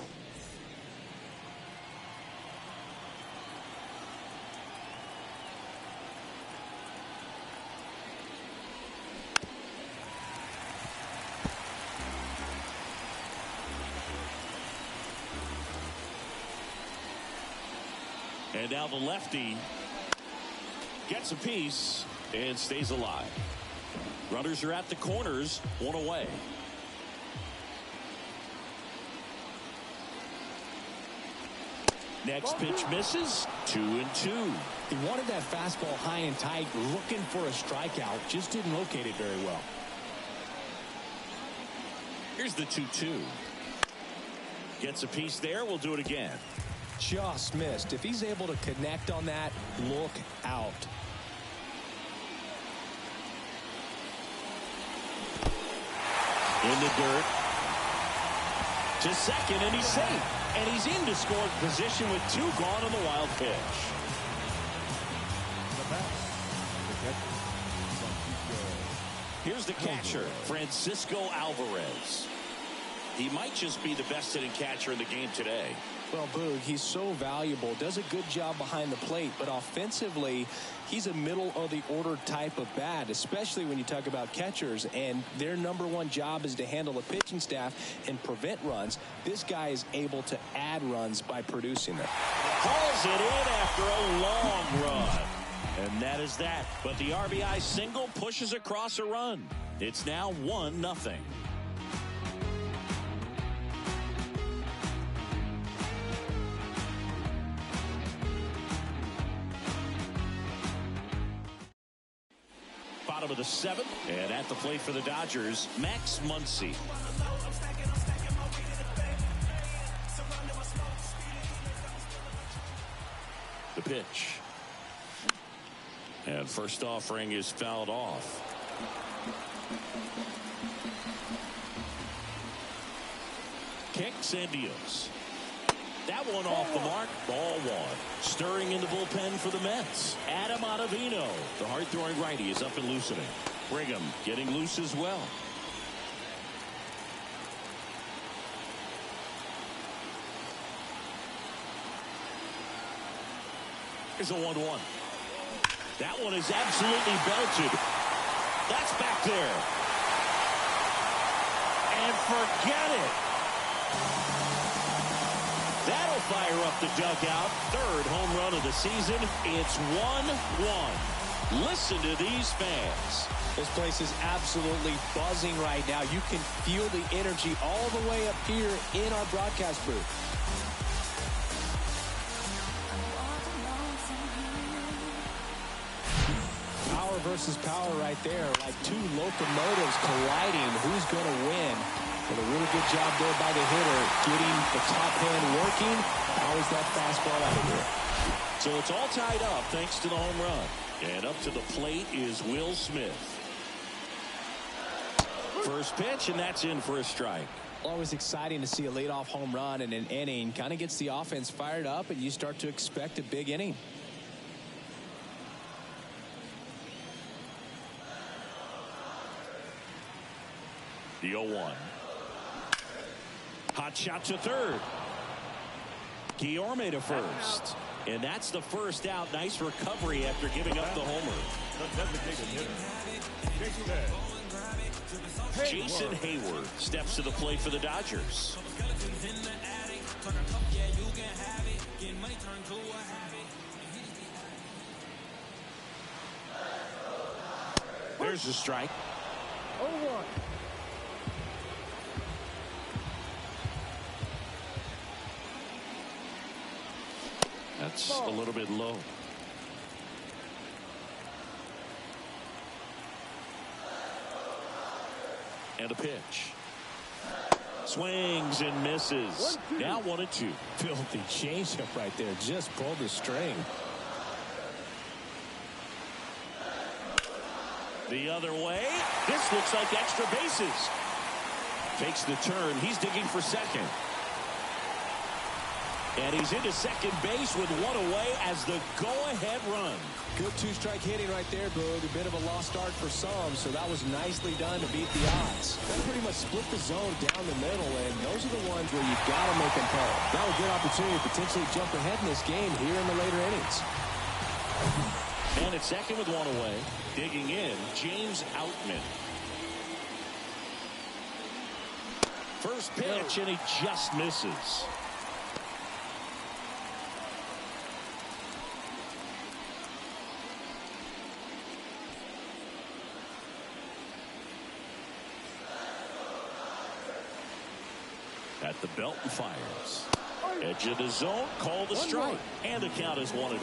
And now the lefty gets a piece and stays alive. Runners are at the corners, 1 away. Next pitch misses, 2-2. He wanted that fastball high and tight, looking for a strikeout. Just didn't locate it very well. Here's the 2-2. Gets a piece there. We'll do it again. Just missed. If he's able to connect on that, look out. In the dirt. To second, and he's safe. And he's into scoring position with 2 gone on the wild pitch. Here's the catcher, Francisco Alvarez. He might just be the best hitting catcher in the game today. Well, Boog, he's so valuable, does a good job behind the plate, but offensively, he's a middle-of-the-order type of bat, especially when you talk about catchers, and their #1 job is to handle the pitching staff and prevent runs. This guy is able to add runs by producing them. Hauls it in after a long run. And that is that. But the RBI single pushes across a run. It's now 1-0. Bottom of the 7th, and at the plate for the Dodgers, Max Muncy. The pitch. And first offering is fouled off. Kicks and deals. That one off the mark. Ball 1. Stirring in the bullpen for the Mets. Adam Ottavino. The hard-throwing righty is up and loosening. Brigham getting loose as well. Here's a 1-1. That one is absolutely belted. That's back there. And forget it. That'll fire up the dugout. 3rd home run of the season. It's 1-1. Listen to these fans. This place is absolutely buzzing right now. You can feel the energy all the way up here in our broadcast booth. Power versus power right there, like 2 locomotives colliding. Who's going to win? But a really good job there by the hitter, getting the top hand working. Powers that fastball out of here. So it's all tied up thanks to the home run. And up to the plate is Will Smith. First pitch, and that's in for a strike. Always exciting to see a leadoff home run in an inning. Kind of gets the offense fired up, and you start to expect a big inning. The 0-1. Hot shot to third. Guillorme to first. And that's the first out. Nice recovery after giving up the homer. Jason Hayward steps to the plate for the Dodgers. There's a strike. 0-1. That's a little bit low. And a pitch. Swings and misses. Now 1-2. Filthy changeup right there. Just pulled the string. The other way. This looks like extra bases. Takes the turn. He's digging for second. And he's into second base with one away as the go-ahead run. Good two-strike hitting right there, Boog. A bit of a lost start for some, so that was nicely done to beat the odds. That pretty much split the zone down the middle, and those are the ones where you've got to make them pay. Now a good opportunity to potentially jump ahead in this game here in the later innings. And it's second with one away. Digging in, James Outman. First pitch, and he just misses. At the belt and fires. Edge of the zone, call the strike. And the count is 1-1.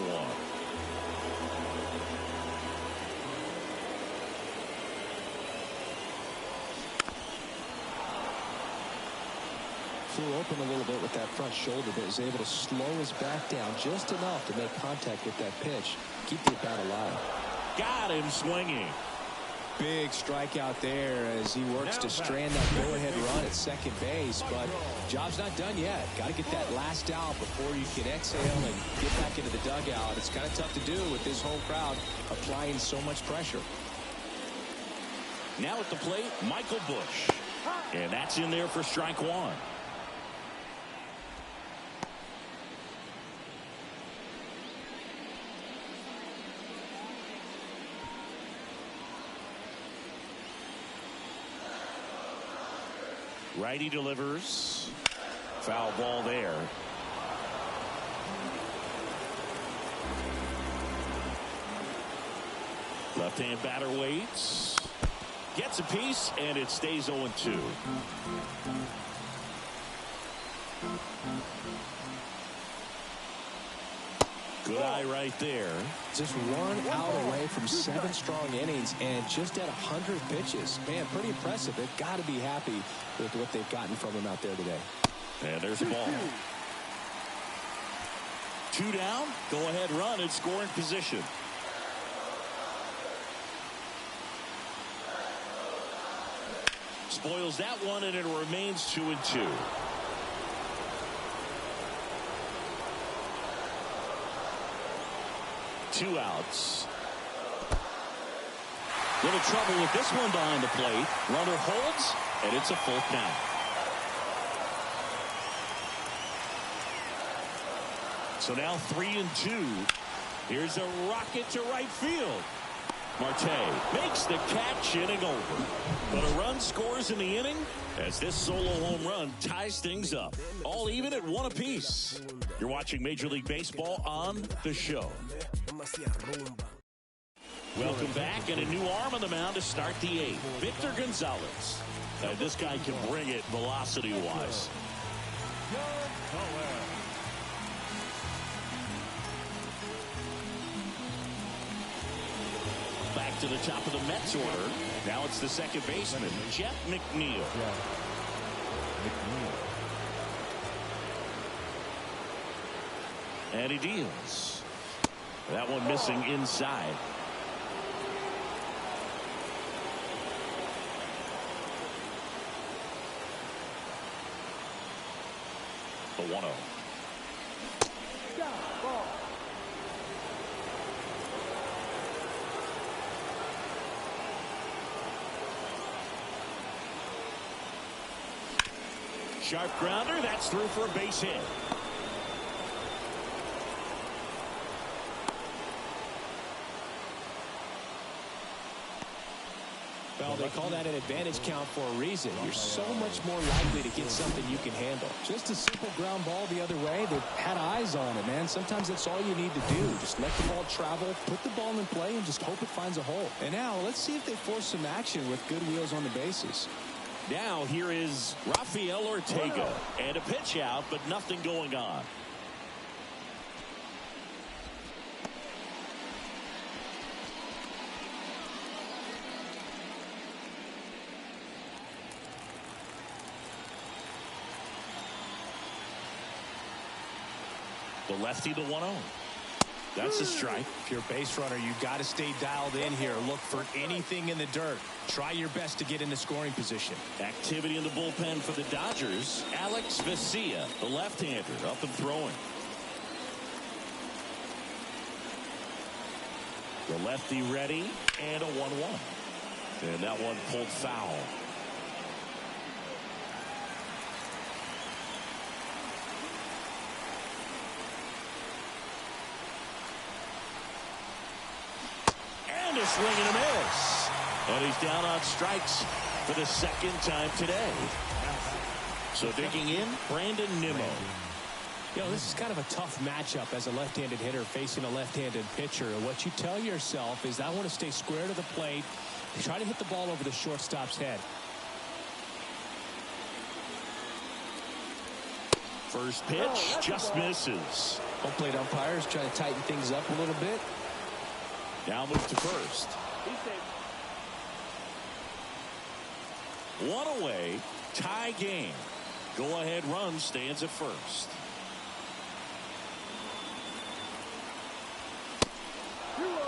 Flew open a little bit with that front shoulder, but was able to slow his back down just enough to make contact with that pitch. Keep the bat alive. Got him swinging. Big strikeout there as he works to strand that go-ahead run at second base, but job's not done yet. Got to get that last out before you can exhale and get back into the dugout. It's kind of tough to do with this home crowd applying so much pressure. Now at the plate, Michael Bush. And that's in there for strike one. Righty delivers. Foul ball there. Left-hand batter waits. Gets a piece, and it stays 0-2. Good eye right there. Just one out away from 7 strong innings and just at 100 pitches. Man, pretty impressive. They've got to be happy with what they've gotten from him out there today. And there's a ball. 2 down. Go ahead run in scoring position. Spoils that one, and it remains 2-2. Two outs. Little trouble with this one behind the plate. Runner holds, and it's a full count. So now 3-2. Here's a rocket to right field. Marte makes the catch, inning over. But a run scores in the inning as this solo home run ties things up. All even at 1 apiece. You're watching Major League Baseball on The Show. Welcome back, and a new arm on the mound to start the 8th. Victor Gonzalez. This guy can bring it velocity-wise. Back to the top of the Mets order. Now it's the second baseman, Jeff McNeil. And he deals. That one missing inside. The 1-0. Sharp grounder. That's through for a base hit. Well, they call that an advantage count for a reason. You're so much more likely to get something you can handle. Just a simple ground ball the other way. They've had eyes on it, man. Sometimes that's all you need to do. Just let the ball travel, put the ball in play, and just hope it finds a hole. And now let's see if they force some action with good wheels on the bases. Now here is Rafael Ortega. And a pitch out, but nothing going on. The lefty, the 1-0. That's a strike. If you're a base runner, you've got to stay dialed in here. Look for anything in the dirt. Try your best to get into scoring position. Activity in the bullpen for the Dodgers. Alex Vesia, the left-hander, up and throwing. The lefty ready, and a 1-1. And that one pulled foul. And a swing and a miss. And he's down on strikes for the second time today. So digging in, Brandon Nimmo. You know, this is kind of a tough matchup as a left-handed hitter facing a left-handed pitcher. And what you tell yourself is, I want to stay square to the plate, try to hit the ball over the shortstop's head. First pitch just misses. Home plate umpires trying to tighten things up a little bit. Now move to first. One away, tie game. Go ahead run stands at first.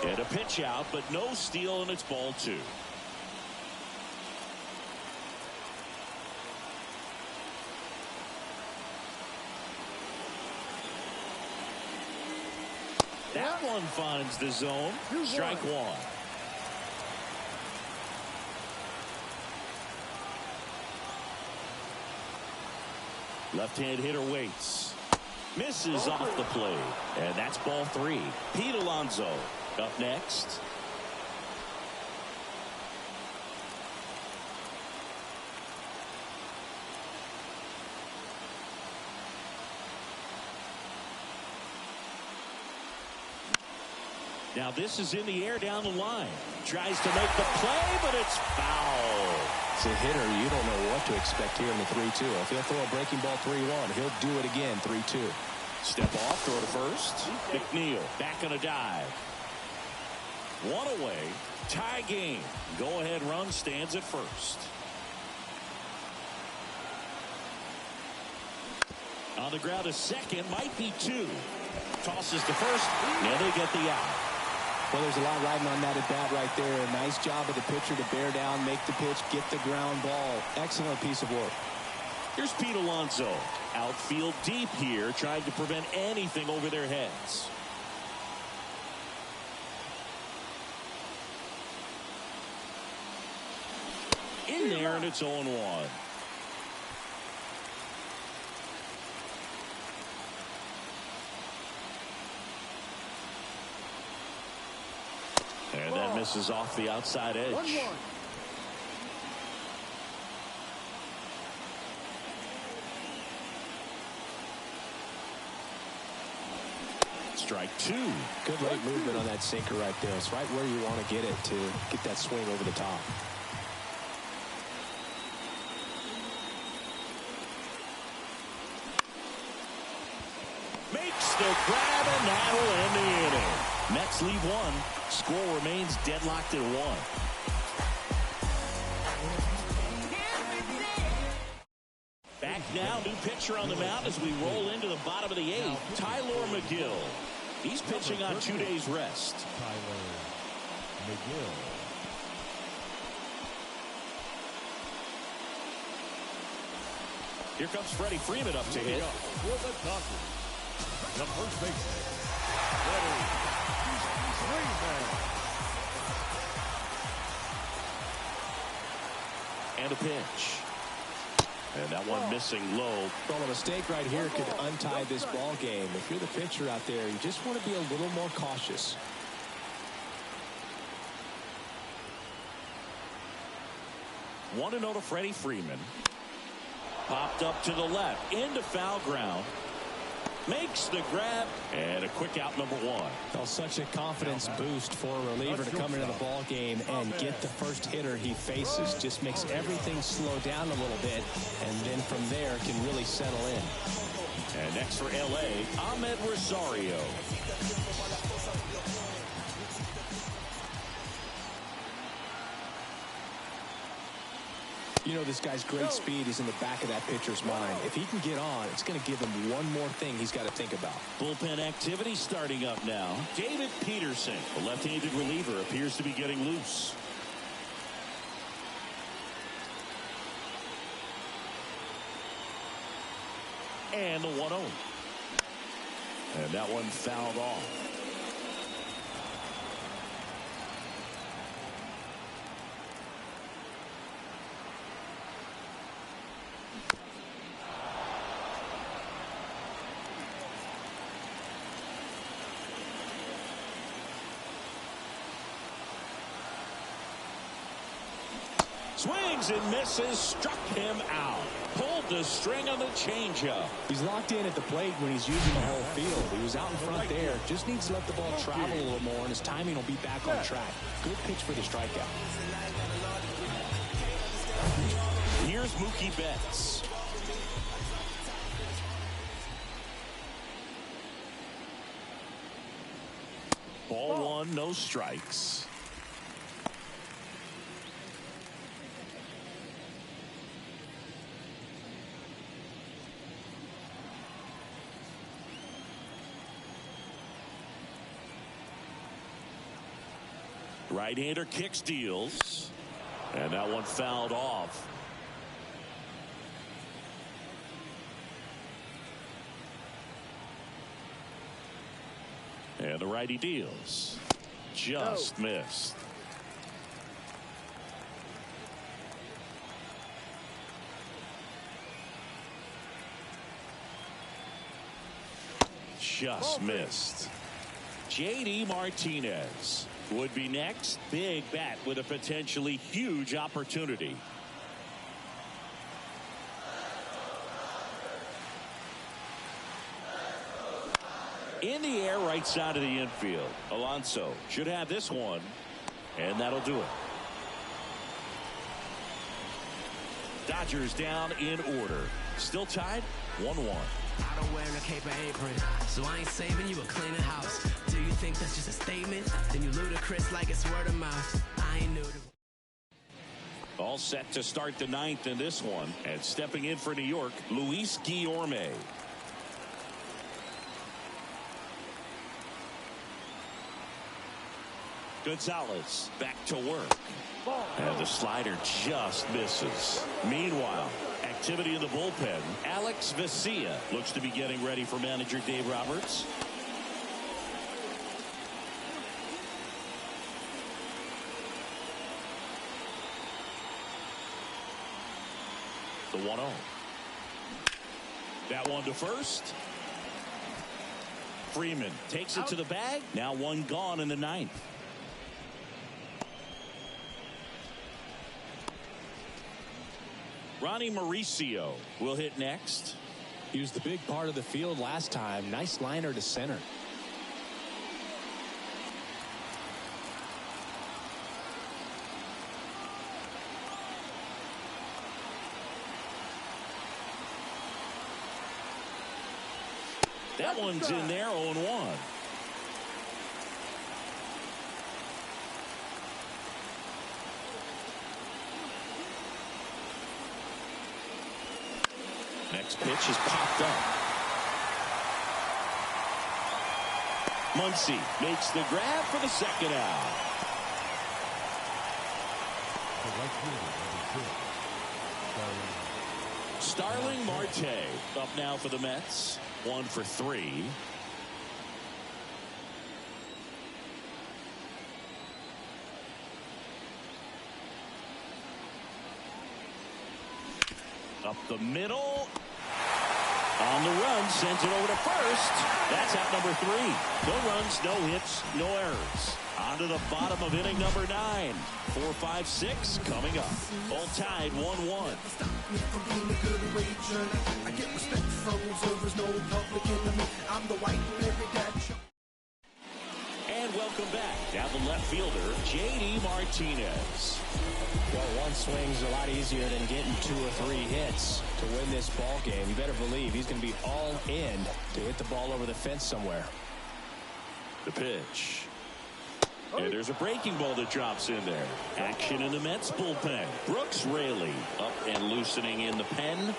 And a pitch out, but no steal, and it's ball 2. That one finds the zone. Strike 1. Left-hand hitter waits. Misses off the plate. And that's ball 3. Pete Alonso up next. Now this is in the air down the line. Tries to make the play, but it's foul. As a hitter, you don't know what to expect here in the 3-2. If he'll throw a breaking ball 3-1, he'll do it again 3-2. Step off, throw to first. McNeil back on a dive. One away, tie game. Go ahead run stands at first. On the ground, a second, might be 2. Tosses to first, and they get the out. Well, there's a lot riding on that at bat right there. A nice job of the pitcher to bear down, make the pitch, get the ground ball. Excellent piece of work. Here's Pete Alonso. Outfield deep here, trying to prevent anything over their heads. In there, and it's 0-1. And that misses off the outside edge. 1-1. Strike 2. Good late movement on that sinker right there. It's right where you want to get it to get that swing over the top. Makes the grab, and that'll end the inning. Mets lead 1. Score remains deadlocked at 1. Back now, new pitcher on the mound as we roll into the bottom of the 8th. Tyler McGill. He's pitching on 2 days rest. Tyler McGill. Here comes Freddie Freeman up to hit. For the Dodgers, the first baseman, Freddie Freeman. And a pitch. And that one missing low. Well, a mistake right here could untie this ball game. If you're the pitcher out there, you just want to be a little more cautious. 1-0 to Freddie Freeman. Popped up to the left into foul ground. Makes the grab and a quick out, number 1. Well, such a confidence boost for a reliever to come into the ball game and get the first hitter he faces. Just makes everything slow down a little bit, and then from there can really settle in. And next for LA, Ahmed Rosario. You know, this guy's great speed is in the back of that pitcher's mind. If he can get on, it's going to give him one more thing he's got to think about. Bullpen activity starting up now. David Peterson, the left-handed reliever, appears to be getting loose. And the 1-0. And that one fouled off. Swings and misses, struck him out. Pulled the string on the changeup. He's locked in at the plate when he's using the whole field. He was out in front there. Just needs to let the ball travel a little more, and his timing will be back on track. Good pitch for the strikeout. Here's Mookie Betts. Ball 1, no strikes. Right-hander kicks, deals, and that one fouled off. And the righty deals. Just missed. Just missed. J.D. Martinez would be next. Big bat with a potentially huge opportunity. In the air, right side of the infield. Alonso should have this one, and that'll do it. Dodgers down in order. Still tied 1-1. I don't wear a cape or apron, so I ain't saving you a cleaning house. Do you think that's just a statement? Then you ludicrous like it's word of mouth. I ain't new to. All set to start the 9th in this one, and stepping in for New York, Luis Guillorme. Gonzalez back to work, and the slider just misses. Meanwhile, activity in the bullpen. Alex Vesia looks to be getting ready for manager Dave Roberts. The 1-0. That one to first. Freeman takes it to the bag. Now one gone in the 9th. Ronnie Mauricio will hit next. He was the big part of the field last time. Nice liner to center. That one's in there, 0-1. Next pitch is popped up. Muncy makes the grab for the second out. Starling Marte up now for the Mets. 1 for 3. Up the middle. On the run, sends it over to first. That's out number 3. No runs, no hits, no errors. On to the bottom of inning number 9. 4, 5, 6 coming up. All tied 1-1. And welcome back. Now the left fielder, J.D. Martinez. Well, one swing's a lot easier than getting 2 or 3 hits to win this ball game. You better believe he's going to be all in to hit the ball over the fence somewhere. The pitch. And there's a breaking ball that drops in there. Action in the Mets bullpen. Brooks Raley up and loosening in the pen.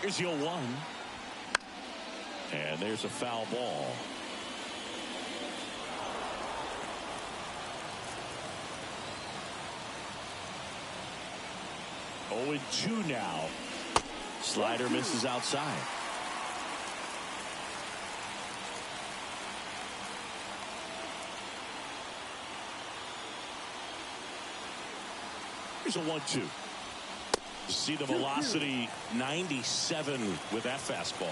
Here's the 0-1. And there's a foul ball. Oh, 2 now. Slider misses outside. Here's a 1-2. See the velocity 97 with that fastball.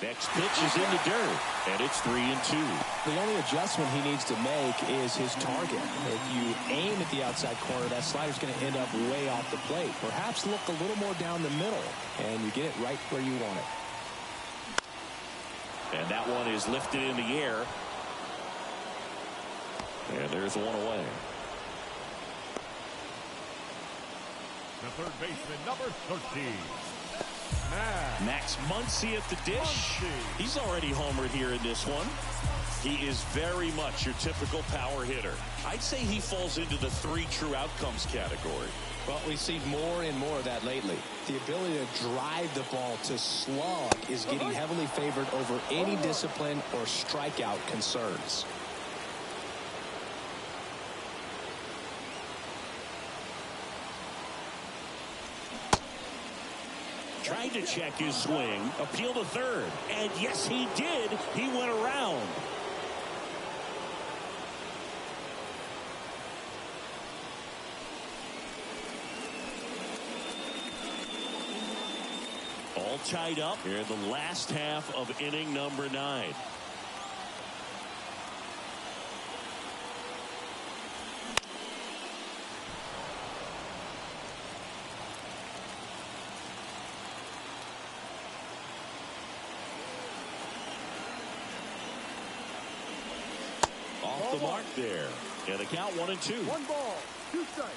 Next pitch is in the dirt, and it's 3-2. The only adjustment he needs to make is his target. If you aim at the outside corner, that slider's going to end up way off the plate. Perhaps look a little more down the middle, and you get it right where you want it. And that one is lifted in the air. And there's one away. The third baseman, number 13. Max Muncy at the dish. He's already homered here in this one. He is very much your typical power hitter. I'd say he falls into the 3 true outcomes category. Well, we see more and more of that lately. The ability to drive the ball to slug is getting heavily favored over any discipline or strikeout concerns. Trying to check his swing, appeal to third, and yes, he did. He went around. All tied up here in the last half of inning number 9. Off the mark there. And the count 1-2. 1 ball, 2 strikes.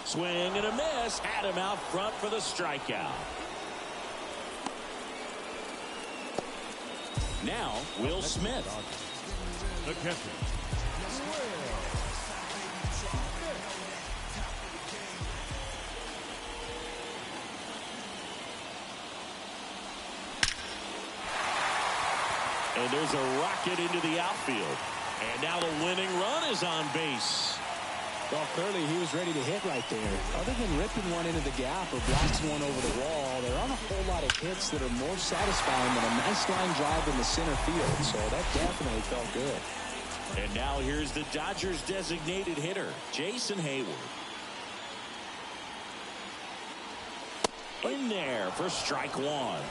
Swing and a miss. Had him out front for the strikeout. Now, Will Smith. The catcher. And there's a rocket into the outfield. And now the winning run is on base. Well, clearly he was ready to hit right there. Other than ripping one into the gap or blasting one over the wall, there aren't a whole lot of hits that are more satisfying than a nice line drive in the center field. So that definitely felt good. And now here's the Dodgers designated hitter, Jason Hayward. In there for strike 1.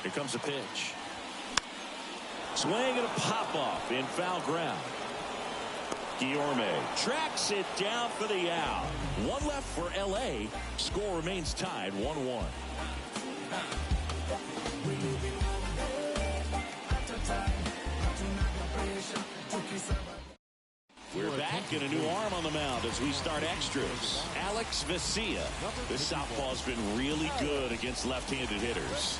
Here comes a pitch. Swing and a pop-off in foul ground. Guillorme tracks it down for the out. 1 left for L.A. Score remains tied 1-1. We're back and a new arm on the mound as we start extras. Alex Vesia. This southpaw's been really good against left-handed hitters.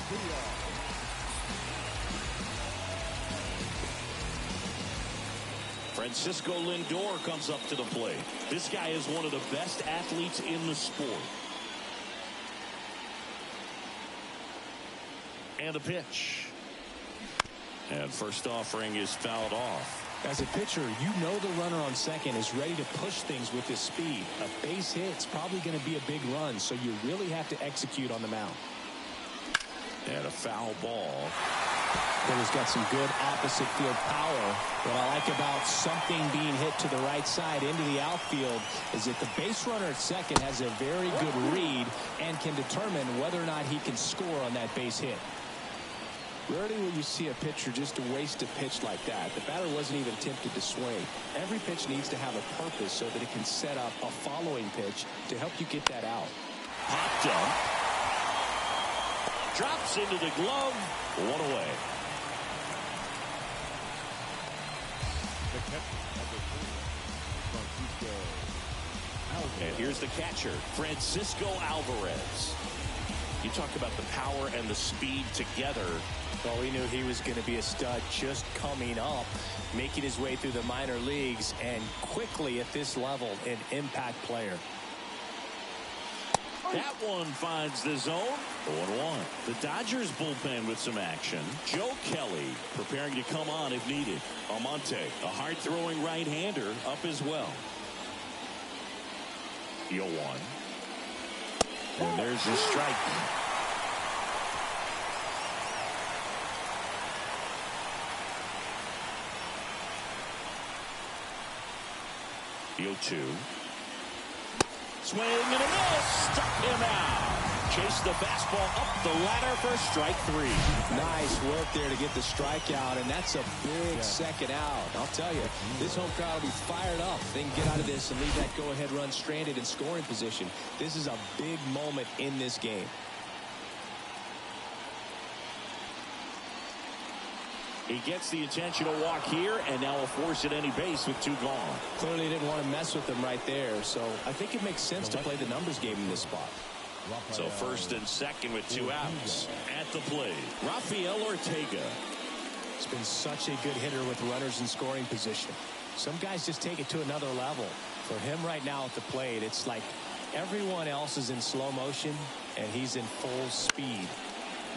Francisco Lindor comes up to the plate. This guy is one of the best athletes in the sport. And a pitch. And first offering is fouled off. As a pitcher, you know the runner on second is ready to push things with his speed. A base hit's probably going to be a big run, so you really have to execute on the mound. And a foul ball. Hitter's got some good opposite field power. What I like about something being hit to the right side into the outfield is that the base runner at second has a very good read and can determine whether or not he can score on that base hit. Rarely will you see a pitcher just waste a pitch like that. The batter wasn't even tempted to swing. Every pitch needs to have a purpose so that it can set up a following pitch to help you get that out. Popped up. Drops into the glove. One away. And here's the catcher, Francisco Alvarez. You talk about the power and the speed together. Well, we knew he was going to be a stud just coming up, making his way through the minor leagues, and quickly at this level, an impact player. That one finds the zone. 0-1. The Dodgers bullpen with some action. Joe Kelly preparing to come on if needed. Almonte, a hard-throwing right-hander, up as well. 0-1. And there's a strike. The 0-2. Swing and a miss. Struck him out. Chased the fastball up the ladder for strike 3. Nice work there to get the strikeout, and that's a big second out. I'll tell you, this home crowd will be fired up. They can get out of this and leave that go-ahead run stranded in scoring position. This is a big moment in this game. He gets the intentional walk here, and now a force at any base with 2 gone. Clearly didn't want to mess with them right there, so I think it makes sense to play the numbers game in this spot. So first and second with 2 outs. At the plate, Rafael Ortega. It's been such a good hitter with runners in scoring position. Some guys just take it to another level. For him right now at the plate, it's like everyone else is in slow motion, and he's in full speed.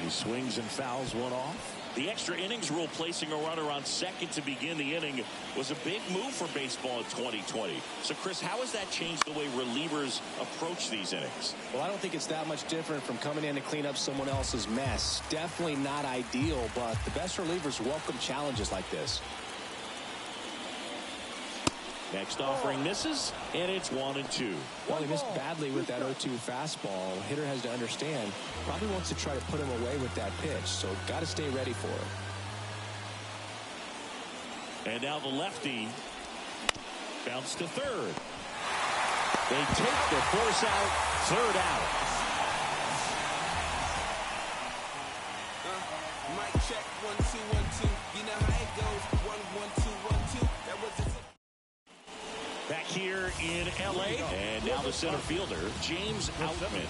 He swings and fouls one off. The extra innings rule placing a runner on second to begin the inning was a big move for baseball in 2020. So, Chris, how has that changed the way relievers approach these innings? Well, I don't think it's that much different from coming in to clean up someone else's mess. Definitely not ideal, but the best relievers welcome challenges like this. Next offering misses, and it's 1-2. Well, he missed badly with that 0-2 fastball. The hitter has to understand, probably wants to try to put him away with that pitch, so got to stay ready for it. And now the lefty bounced to third. They take the force out, third out. Mic check, 1 2 1 2. You know how it goes. 1 1 2 1 2. That was it. Back here in L.A. And now the center fielder, James Outman.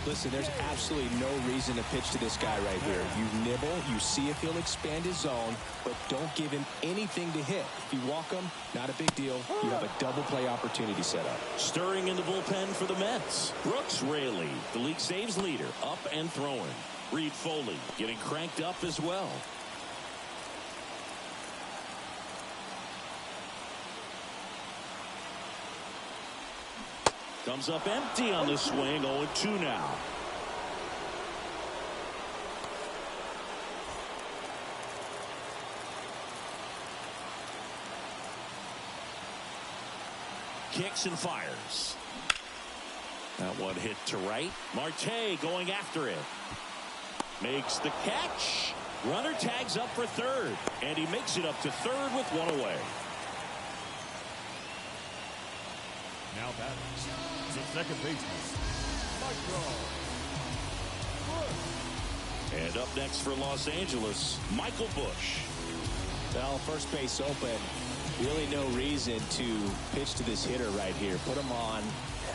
Listen, there's absolutely no reason to pitch to this guy right here. You nibble, you see if he'll expand his zone, but don't give him anything to hit. If you walk him, not a big deal. You have a double play opportunity set up. Stirring in the bullpen for the Mets. Brooks Raley, the league saves leader, up and throwing. Reed Foley getting cranked up as well. Comes up empty on the swing. 0-2 now. Kicks and fires. That one hit to right. Marte going after it. Makes the catch. Runner tags up for third. And he makes it up to third with 1 away. Now batters, the second baseman, Michael. And up next for Los Angeles, Michael Busch. Well, first base open. Really no reason to pitch to this hitter right here. Put him on,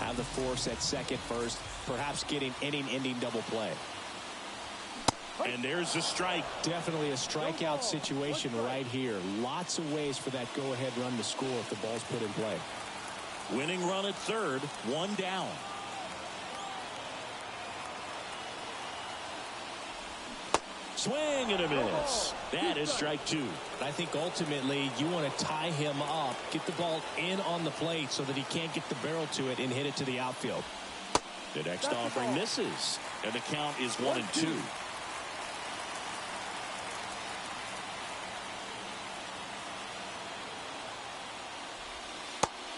have the force at second first, perhaps getting inning-ending double play. And there's a strike. Definitely a strikeout situation right here. Lots of ways for that go-ahead run to score if the ball's put in play. Winning run at third, one down. Swing and a miss. That is strike two. I think ultimately you want to tie him up, get the ball in on the plate so that he can't get the barrel to it and hit it to the outfield. The next offering misses, and the count is 1-2.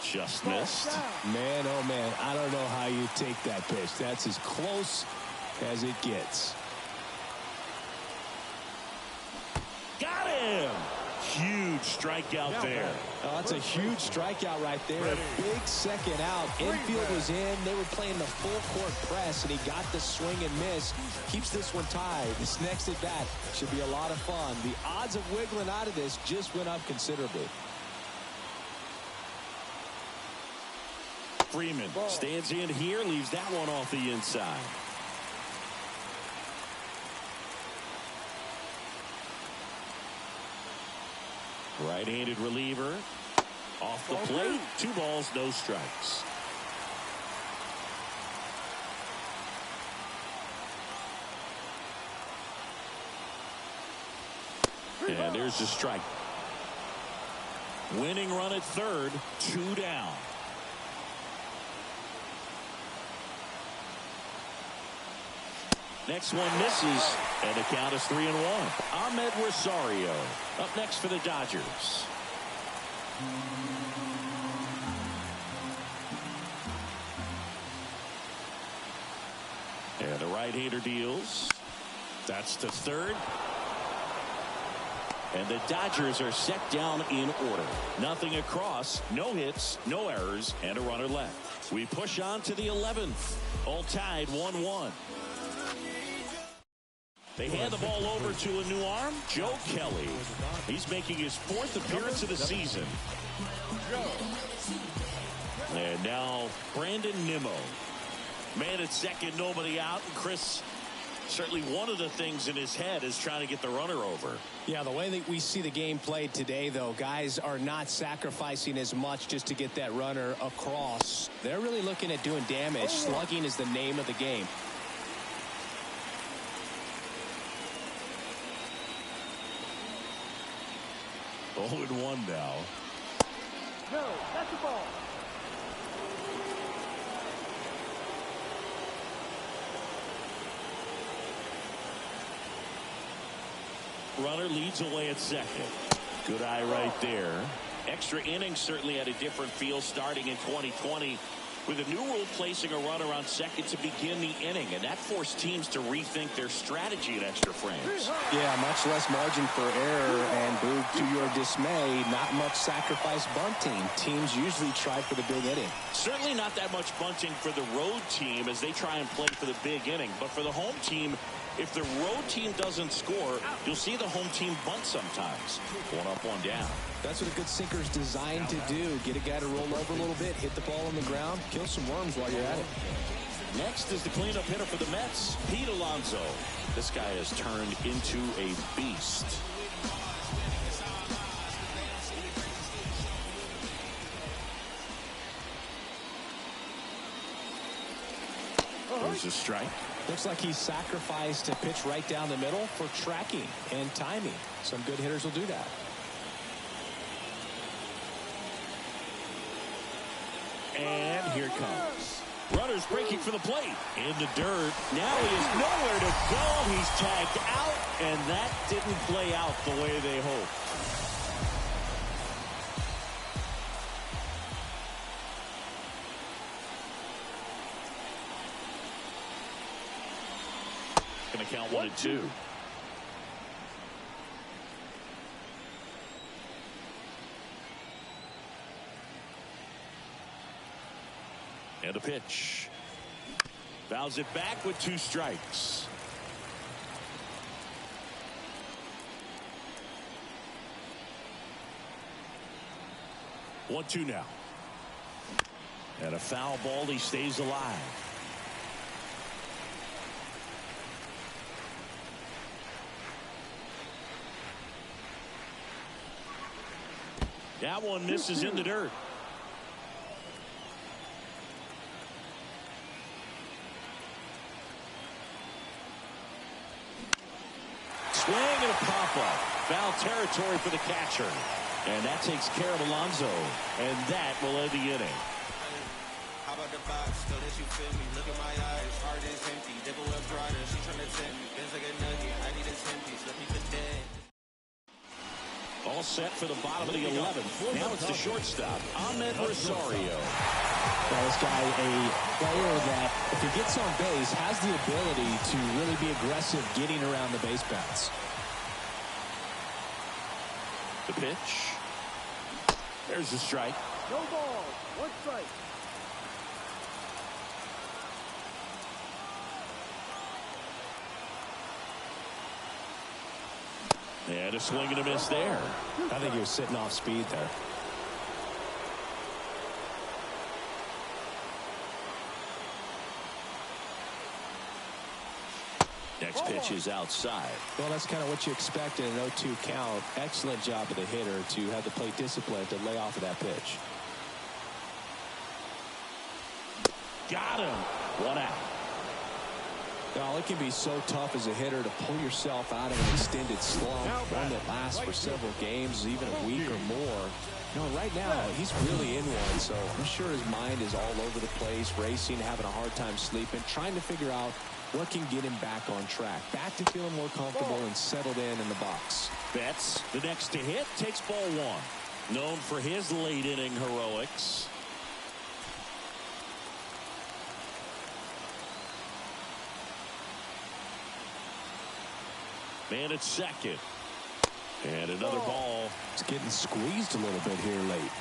Just missed. Man, oh man, I don't know how you take that pitch. That's as close as it gets. Got him. Huge strikeout there. Oh, that's a huge strikeout right there. Big second out. Infield was in. They were playing the full court press, and he got the swing and miss. Keeps this one tied. This next at bat should be a lot of fun. The odds of wiggling out of this just went up considerably. Freeman stands in here, leaves that one off the inside. Right-handed reliever off the plate. 2 balls, no strikes. And there's the strike. Winning run at third, 2 down. Next one misses, and the count is 3-1. Ahmed Rosario up next for the Dodgers. And the right-hander deals. That's to third. And the Dodgers are set down in order. Nothing across, no hits, no errors, and a runner left. We push on to the 11th. All tied 1-1. They hand the ball over to a new arm, Joe Kelly. He's making his 4th appearance of the season. And now Brandon Nimmo. Man at second, nobody out. And Chris, certainly one of the things in his head is trying to get the runner over. Yeah, the way that we see the game played today, though, guys are not sacrificing as much just to get that runner across. They're really looking at doing damage. Slugging is the name of the game. 0-1 now. No, that's the ball. Runner leads away at second. Good eye right there. Extra innings certainly had a different feel starting in 2020 with a new rule placing a runner on second to begin the inning, and that forced teams to rethink their strategy in extra frames. Yeah, much less margin for error, and Boog, to your dismay, not much sacrifice bunting. Teams usually try for the big inning. Certainly not that much bunting for the road team as they try and play for the big inning, but for the home team, if the road team doesn't score, you'll see the home team bunt sometimes. 1 up, 1 down. That's what a good sinker's designed to do. Get a guy to roll over a little bit, hit the ball on the ground, kill some worms while you're at it. Next is the cleanup hitter for the Mets, Pete Alonso. This guy has turned into a beast. There's a strike. Looks like he sacrificed a pitch right down the middle for tracking and timing. Some good hitters will do that. And here comes. Runners breaking for the plate. In the dirt. Now he is nowhere to go. He's tagged out, and that didn't play out the way they hoped. Going to count 1-2. And a pitch. Fouls it back with 2 strikes. One, 2 now. And a foul ball. He stays alive. That one misses in the dirt. Swing and a pop-up. Foul territory for the catcher. And that takes care of Alonso. And that will end the inning. How about the box? Still that you feel me? Look at my eyes. Heart is empty. Devil up brighter. She trying to tempt me. Feels like a nugget. I need a 10-piece. Let me put that. All set for the bottom of the 11th. Now it's the shortstop, Ahmed Rosario. Well, this guy, a player that, if he gets on base, has the ability to really be aggressive getting around the base paths. The pitch. There's the strike. No ball. One strike. And a swing and a miss there. I think he was sitting off speed there. Next pitch is outside. Well, that's kind of what you expect in an 0-2 count. Excellent job of the hitter to have the plate discipline to lay off of that pitch. Got him. One out. Well, it can be so tough as a hitter to pull yourself out of an extended slump, one that lasts for several games, even a week or more. You know, right now, he's really in one, so I'm sure his mind is all over the place, racing, having a hard time sleeping, trying to figure out what can get him back on track, back to feeling more comfortable and settled in the box. Betts, the next to hit, takes ball one. Known for his late inning heroics. Man at second. And another ball. It's getting squeezed a little bit here late.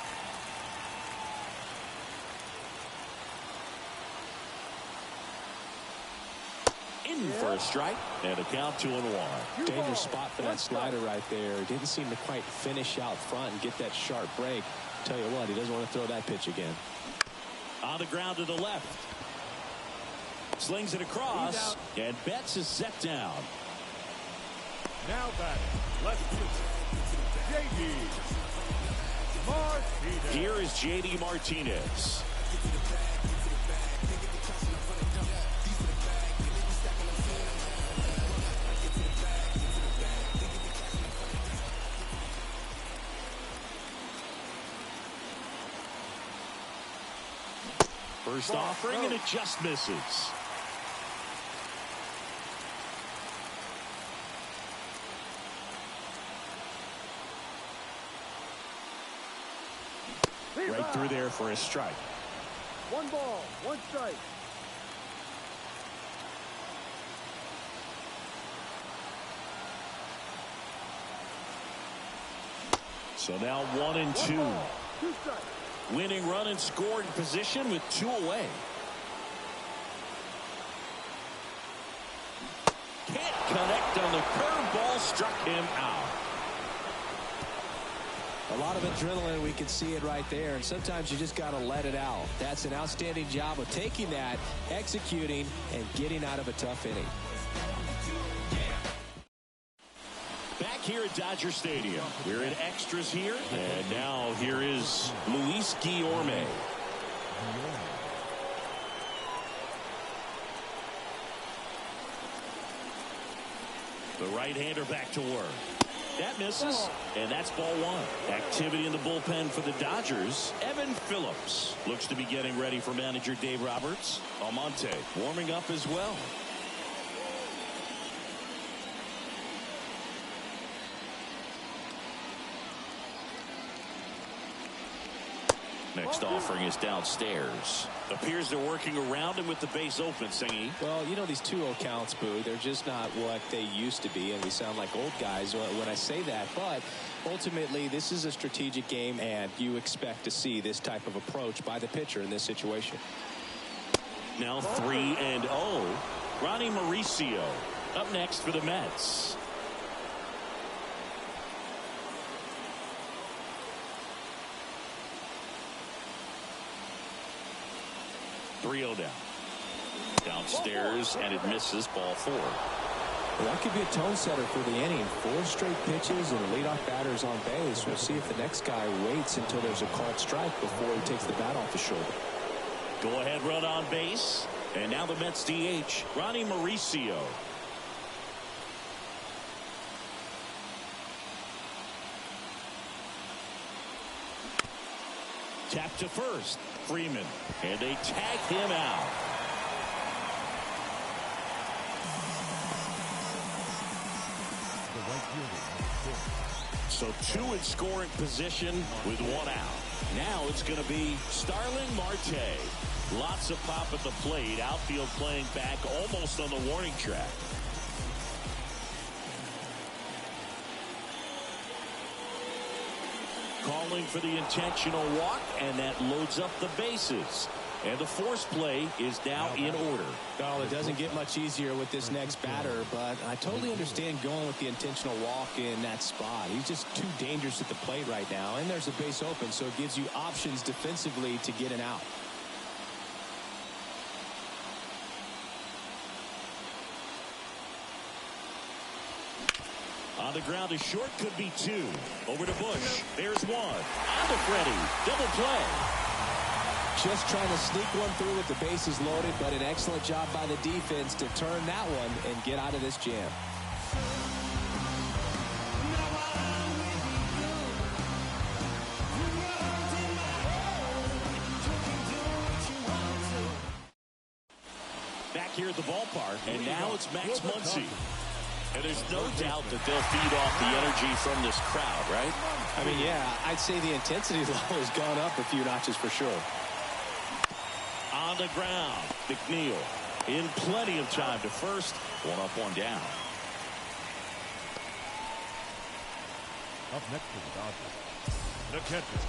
In for a strike. And a count 2-1. Dangerous spot for that slider right there. Didn't seem to quite finish out front and get that sharp break. Tell you what, he doesn't want to throw that pitch again. On the ground to the left. Slings it across. And Betts is set down. Now batting, left fielder, J.D. Martinez. Here is J.D. Martinez. First offering, and it just misses. Right through there for a strike. One ball, one strike. So now 1-2. 2 strikes. Winning run in scoring position with 2 away. Can't connect on the curveball, struck him out. A lot of adrenaline, we can see it right there, and sometimes you just got to let it out. That's an outstanding job of taking that, executing, and getting out of a tough inning. Back here at Dodger Stadium, we're in extras here, and now here is Luis Guillorme. The right-hander back to work. That misses, and that's ball one. Activity in the bullpen for the Dodgers. Evan Phillips looks to be getting ready for manager Dave Roberts. Almonte warming up as well. Next offering is downstairs. Appears they're working around him with the base open, Singy. Well, you know, these 2-0 counts, Boo, they're just not what they used to be, and we sound like old guys when I say that. But ultimately, this is a strategic game, and you expect to see this type of approach by the pitcher in this situation. Now 3-0. Ronnie Mauricio up next for the Mets. Down. Downstairs, and it misses, ball 4. Well, that could be a tone setter for the inning. 4 straight pitches and leadoff batters on base. We'll see if the next guy waits until there's a called strike before he takes the bat off his shoulder. Go ahead run on base. And now the Mets DH, Ronnie Mauricio. Tap to first. Freeman. And they tag him out. So 2 in scoring position with 1 out. Now it's going to be Starling Marte. Lots of pop at the plate. Outfield playing back almost on the warning track. Calling for the intentional walk, and that loads up the bases. And the force play is now in order. Well, it doesn't get much easier with this next batter, but I totally understand going with the intentional walk in that spot. He's just too dangerous at the plate right now, and there's a base open, so it gives you options defensively to get an out. On the ground, a short could be 2. Over to Bush. There's 1. On to Freddie. Double play. Just trying to sneak one through with the bases loaded, but an excellent job by the defense to turn that one and get out of this jam. Back here at the ballpark, and now it's Max Muncy. And there's no doubt that they'll feed off the energy from this crowd, right? I mean, yeah, I'd say the intensity level has gone up a few notches for sure. On the ground, McNeil in plenty of time to first. 1 up, 1 down. Up next to the Dodgers, the catcher.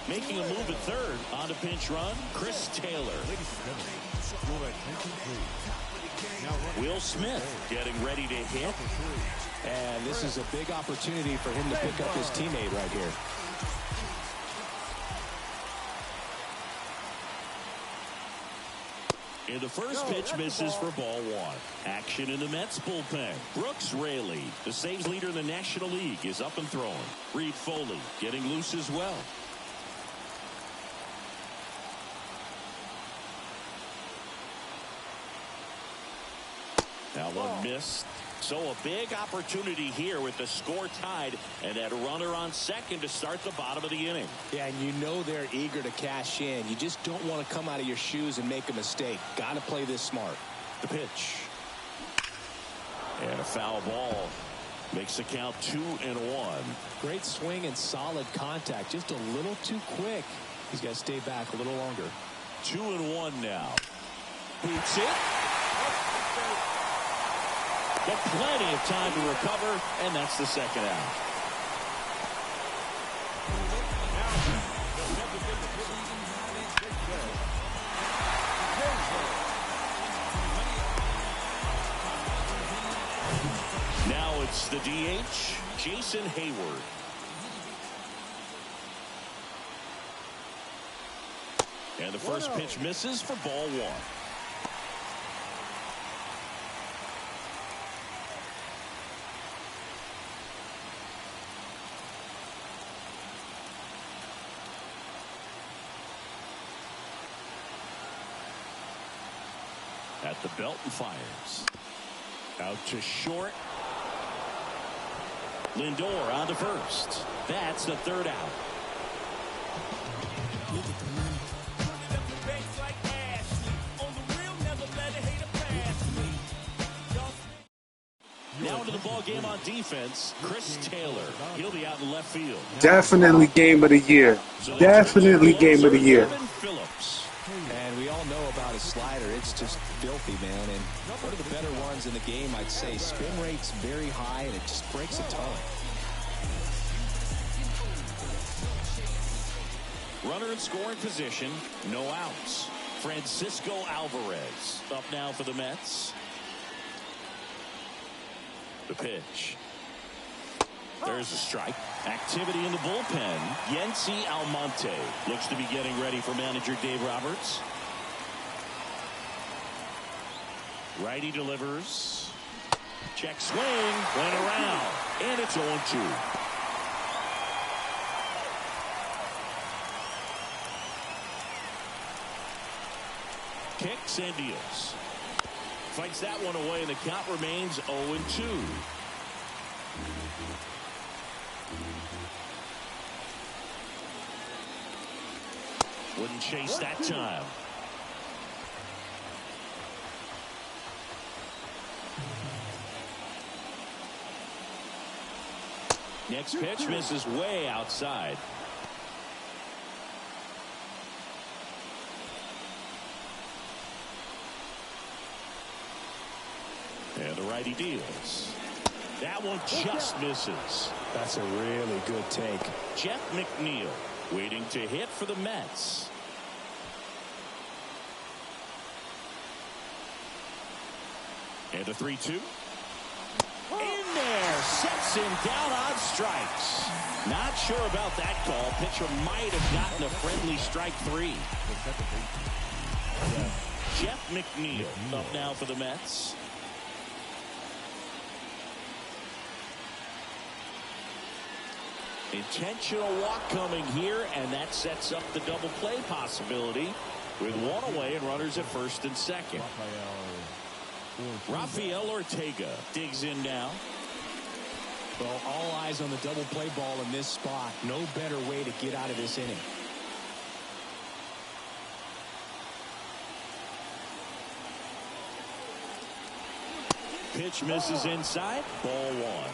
Making a move at third on a pinch run, Chris Taylor. Ladies and gentlemen, your attention please. Will Smith getting ready to hit. And this is a big opportunity for him to pick up his teammate right here. And the first pitch misses for ball 1. Action in the Mets bullpen. Brooks Raley, the saves leader in the National League, is up and throwing. Reed Foley getting loose as well. That one missed. So a big opportunity here with the score tied and that runner on second to start the bottom of the inning. Yeah, and you know they're eager to cash in. You just don't want to come out of your shoes and make a mistake. Got to play this smart. The pitch. And a foul ball. Makes the count 2-1. Great swing and solid contact. Just a little too quick. He's got to stay back a little longer. 2-1 now. Boots it. But plenty of time to recover, and that's the second out. Now it's the DH, Jason Hayward. And the first pitch misses for ball 1. At the belt and fires. Out to short. Lindor on to first. That's the third out. Now into the ball game on defense, Chris Taylor. He'll be out in left field. Definitely game of the year. Definitely game of the year. And we all know about his slider. It's just filthy, man. And one of the better ones in the game, I'd say. Spin rate's very high, and it just breaks a ton. Runner in scoring position, no outs. Francisco Alvarez up now for the Mets. The pitch. There's a strike. Activity in the bullpen. Yency Almonte looks to be getting ready for manager Dave Roberts. Righty delivers. Check swing, went around, and it's 0-2. Kicks and deals. Fights that one away, and the count remains 0-2. Wouldn't chase that time. Next pitch misses way outside. And the righty deals. That one just misses. That's a really good take. Jeff McNeil waiting to hit for the Mets. And a 3-2. In there, sets him down on strikes. Not sure about that call. Pitcher might have gotten a friendly strike 3. Jeff McNeil up now for the Mets. Intentional walk coming here, and that sets up the double play possibility with one away and runners at first and second. Rafael Ortega digs in now. Well, all eyes on the double play ball in this spot. No better way to get out of this inning. Pitch misses inside. Ball 1.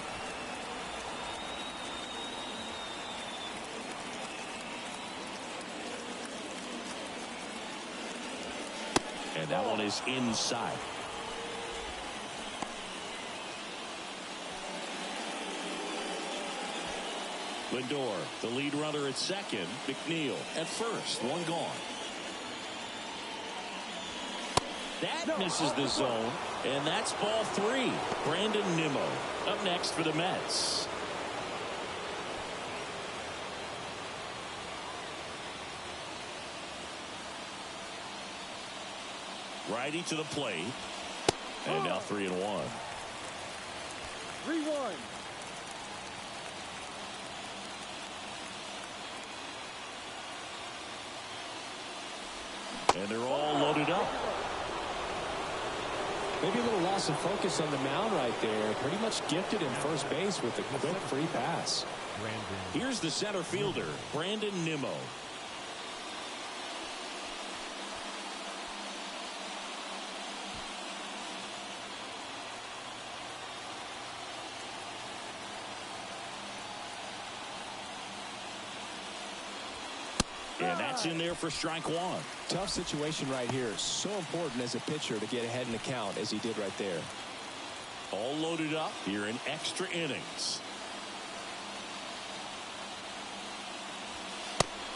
And that one is inside. Lindor, the lead runner at second. McNeil at first. One gone. That misses the zone, and that's ball 3. Brandon Nimmo up next for the Mets. Righty to the plate. And now 3-1. 3-1. And they're all loaded up. Maybe a little loss of focus on the mound right there. Pretty much gifted in first base with a quick free pass. Here's the center fielder, Brandon Nimmo. And that's in there for strike 1. Tough situation right here. So important as a pitcher to get ahead in the count as he did right there. All loaded up here in extra innings.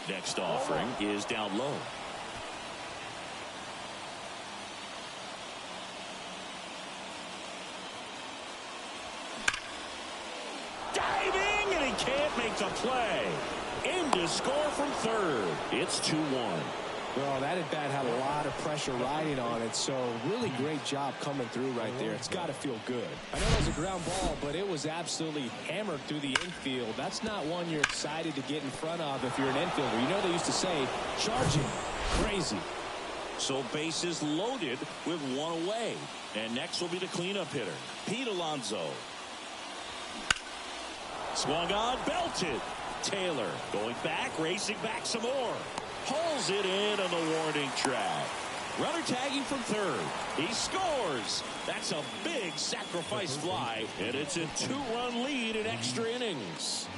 Next offering is down low. Diving, and he can't make the play. In to score from third. It's 2-1. Well, that at bat had a lot of pressure riding on it, so really great job coming through right there. It's got to feel good. I know it was a ground ball, but it was absolutely hammered through the infield. That's not one you're excited to get in front of if you're an infielder. You know they used to say, charging, crazy. So bases loaded with one away. And next will be the cleanup hitter, Pete Alonso. Swung on, belted. Taylor going back, racing back some more. Pulls it in on the warning track. Runner tagging from third. He scores. That's a big sacrifice fly, and it's a 2-run lead in extra innings.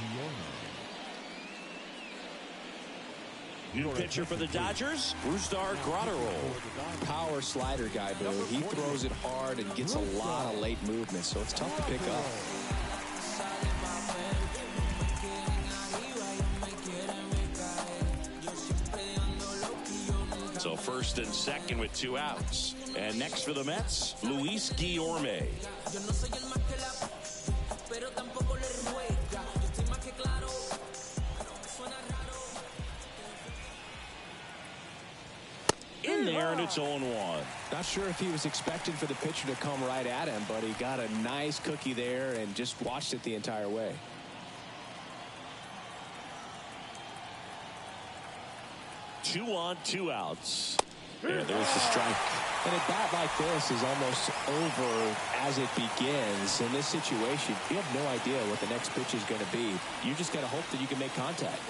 New pitcher for the Dodgers, Brusdar Graterol. Power slider guy, Boo. He throws it hard and gets a lot of late movement, so it's tough to pick up. So first and second with 2 outs. And next for the Mets, Luis Guillorme. In there, there, and it's 0-1. Not sure if he was expecting for the pitcher to come right at him, but he got a nice cookie there and just watched it the entire way. Two on, 2 outs. Yeah, there's the strike. And a bat like this is almost over as it begins. In this situation, you have no idea what the next pitch is going to be. You just got to hope that you can make contact.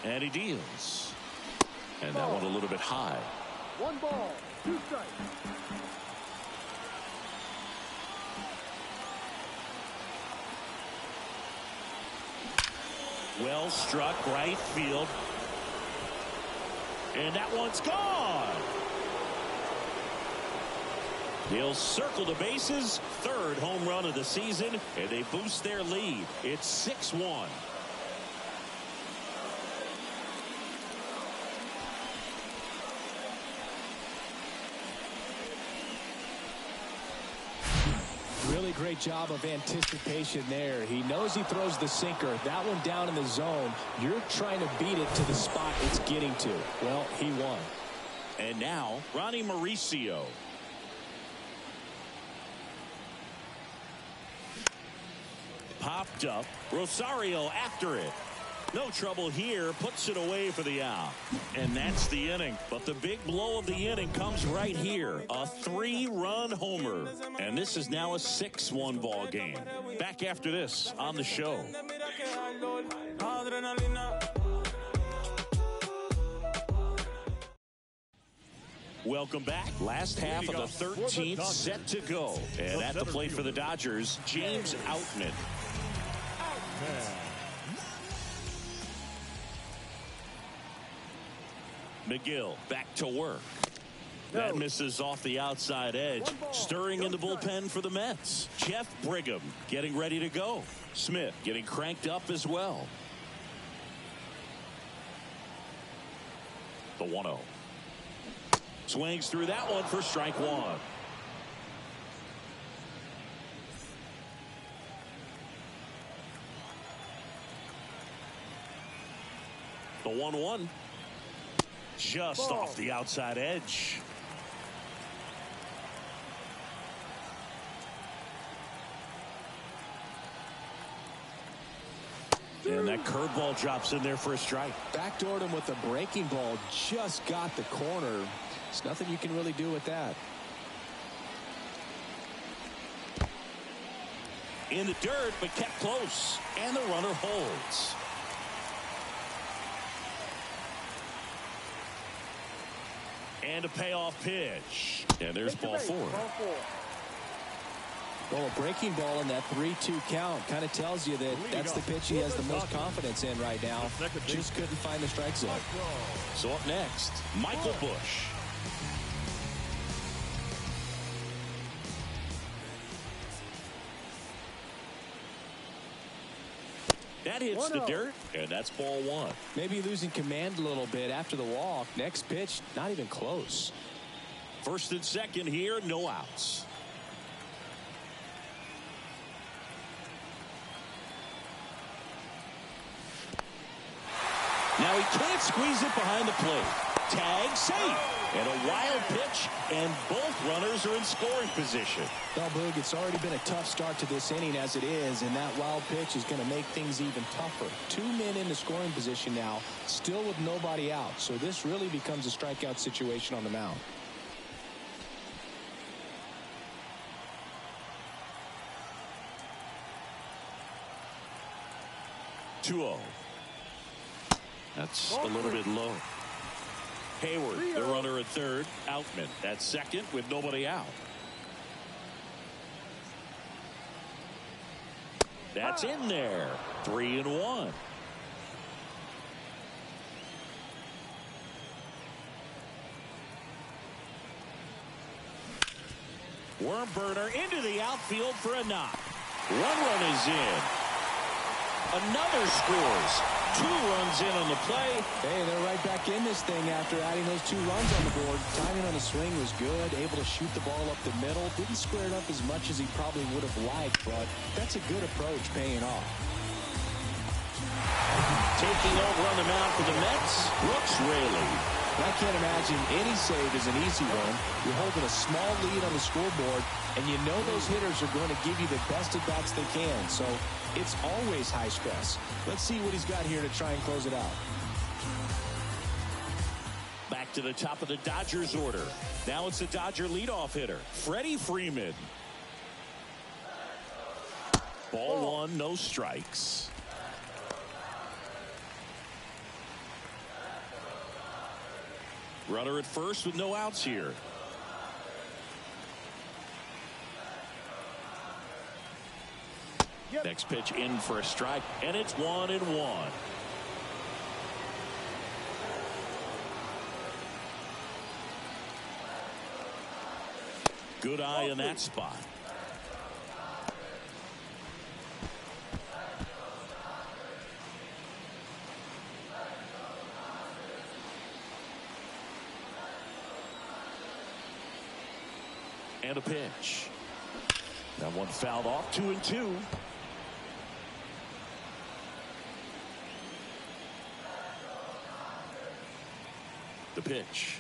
And he deals. And that one a little bit high. 1 ball, 2 strikes. Well struck, right field. And that one's gone. He'll circle the bases. 3rd home run of the season, and they boost their lead. It's 6-1. Really great job of anticipation there. He knows he throws the sinker. That one down in the zone. You're trying to beat it to the spot it's getting to. Well, he won. And now, Ronnie Mauricio. Popped up. Rosario after it. No trouble here. Puts it away for the out. And that's the inning. But the big blow of the inning comes right here. A 3-run homer. And this is now a 6-1 ball game. Back after this on the show. Welcome back. Last half of the 13th set to go. And at the plate for the Dodgers, James Outman. McGill back to work. That misses off the outside edge. Stirring in the bullpen for the Mets. Jeff Brigham getting ready to go. Smith getting cranked up as well. The 1-0. Swings through that one for strike 1. The 1-1. Just off the outside edge. And that curveball drops in there for a strike. Backdoored him with a breaking ball. Just got the corner. There's nothing you can really do with that. In the dirt, but kept close. And the runner holds. And a payoff pitch. And there's ball 4. Well, a breaking ball in that 3-2 count kind of tells you that that's the pitch he has the most confidence in right now. Just couldn't find the strike zone. So up next, Michael Busch. That hits the dirt, and that's ball 1. Maybe losing command a little bit after the walk. Next pitch, not even close. First and second here, no outs. Now he can't squeeze it behind the plate. Tag safe. And a wild pitch, and both runners are in scoring position. Well, Boog, it's already been a tough start to this inning as it is, and that wild pitch is going to make things even tougher. 2 men in the scoring position now, still with nobody out. So this really becomes a strikeout situation on the mound. That's a little bit low. Hayward, the runner at third. Outman at second with nobody out. That's in there. 3-1. Worm burner into the outfield for a knock. 1 run is in. Another scores. 2 runs in on the play. Hey, they're right back in this thing after adding those 2 runs on the board. Timing on the swing was good. Able to shoot the ball up the middle. Didn't square it up as much as he probably would have liked, but that's a good approach paying off. Taking over on the mound for the Mets, Brooks Raley. I can't imagine any save is an easy one. You're holding a small lead on the scoreboard, and you know those hitters are going to give you the best at-bats they can. So it's always high stress. Let's see what he's got here to try and close it out. Back to the top of the Dodgers order. Now it's the Dodger leadoff hitter, Freddie Freeman. Ball 1, no strikes. Runner at first with no outs here. Next pitch in for a strike, and it's 1-1. Good eye in that spot. And a pitch. That one fouled off. 2-2. The pitch.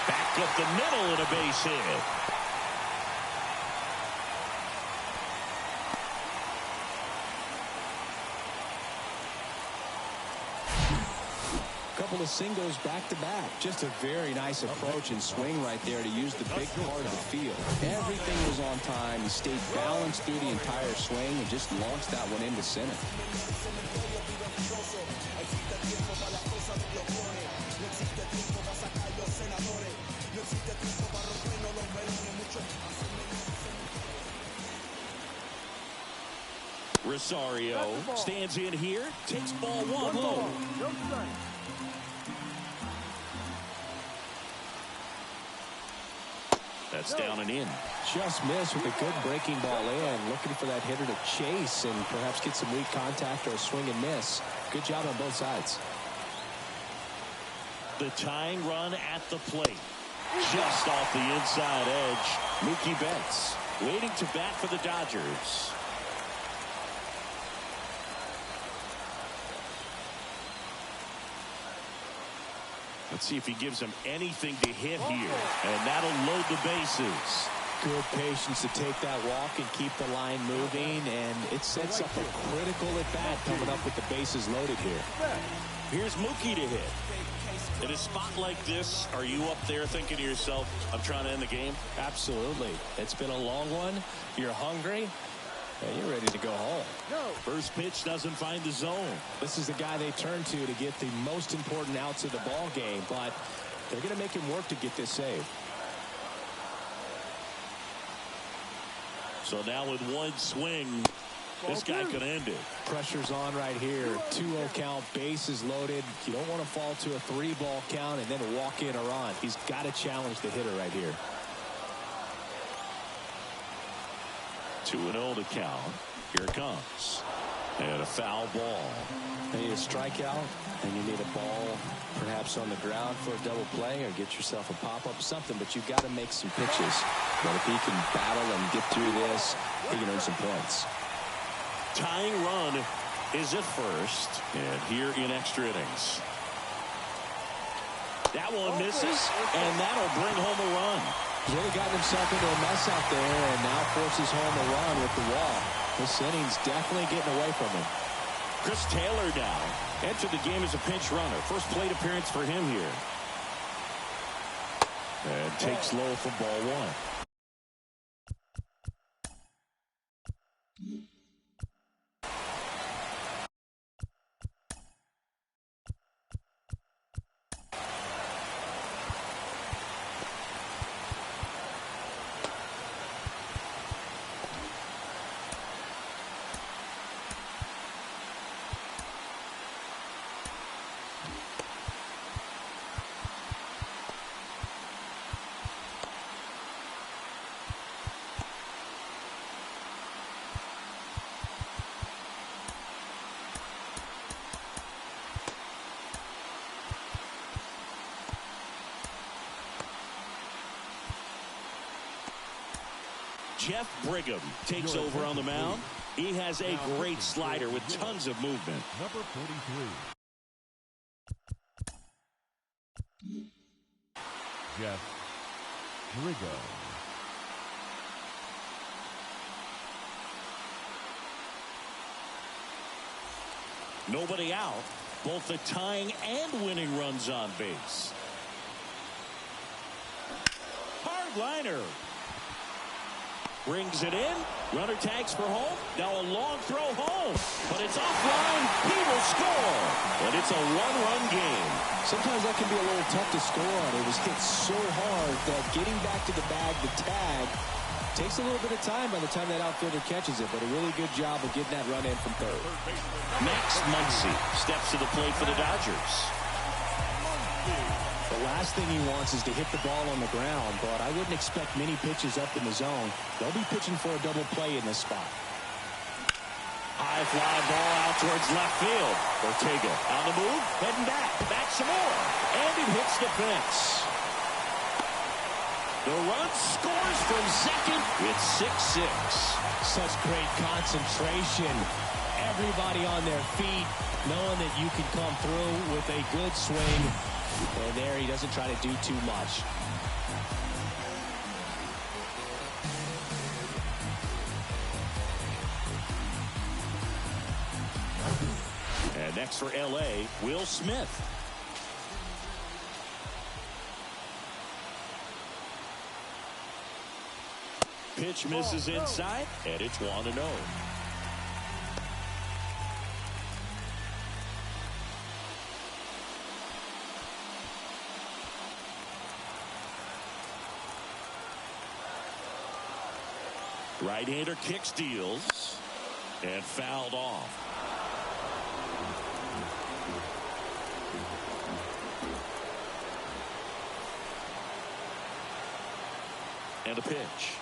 Back up the middle and a base hit. Couple of singles back-to-back. Just a very nice approach and swing right there to use the big part of the field. Everything was on time. He stayed balanced through the entire swing and just launched that one into center. Rosario stands in here, takes ball 1 low. That's down and in. Just missed with a good breaking ball in. Looking for that hitter to chase and perhaps get some weak contact or a swing and miss. Good job on both sides. The tying run at the plate. Just off the inside edge. Mookie Betts waiting to bat for the Dodgers. Let's see if he gives him anything to hit here. And that'll load the bases. Good patience to take that walk and keep the line moving. And it sets up a critical at-bat coming up with the bases loaded here. Here's Mookie to hit. In a spot like this, are you up there thinking to yourself, I'm trying to end the game? Absolutely. It's been a long one. You're hungry. And you're ready to go home. First pitch doesn't find the zone. This is the guy they turn to get the most important outs of the ball game, but they're going to make him work to get this save. So now with one swing, this guy could end it. Pressure's on right here. 2-0 count, bases loaded. You don't want to fall to a 3-ball count and then walk in a run. He's got to challenge the hitter right here. 2-0 to count. Here it comes. And a foul ball. You need a strikeout, and you need a ball perhaps on the ground for a double play or get yourself a pop-up, something, but you've got to make some pitches. But if he can battle and get through this, he can earn some points. Tying run is at first, and here in extra innings. That one misses, and that'll bring home a run. He's really gotten himself into a mess out there and now forces home a run with the walk. This inning's definitely getting away from him. Chris Taylor now entered the game as a pinch runner. First plate appearance for him here. And takes low for ball 1. Jeff Brigham takes over on the mound. He has a great slider with tons of movement. Number 43. Jeff Brigham. Nobody out. Both the tying and winning runs on base. Hard liner. Brings it in. Runner tags for home. Now a long throw home. But it's offline. He will score. And it's a one-run game. Sometimes that can be a little tough to score on. It was hit so hard that getting back to the bag, the tag, takes a little bit of time by the time that outfielder catches it. But a really good job of getting that run in from third. Max Muncy steps to the plate for the Dodgers. The last thing he wants is to hit the ball on the ground, but I wouldn't expect many pitches up in the zone. They'll be pitching for a double play in this spot. High fly ball out towards left field. Ortega on the move, heading back. Back some more. And it hits the fence. The run scores from second. It's 6-6. Such great concentration. Everybody on their feet, knowing that you can come through with a good swing. And there he doesn't try to do too much. And next for LA, Will Smith. Pitch misses inside, and it's 1-0. Right-hander kicks, deals, and fouled off. And a pitch.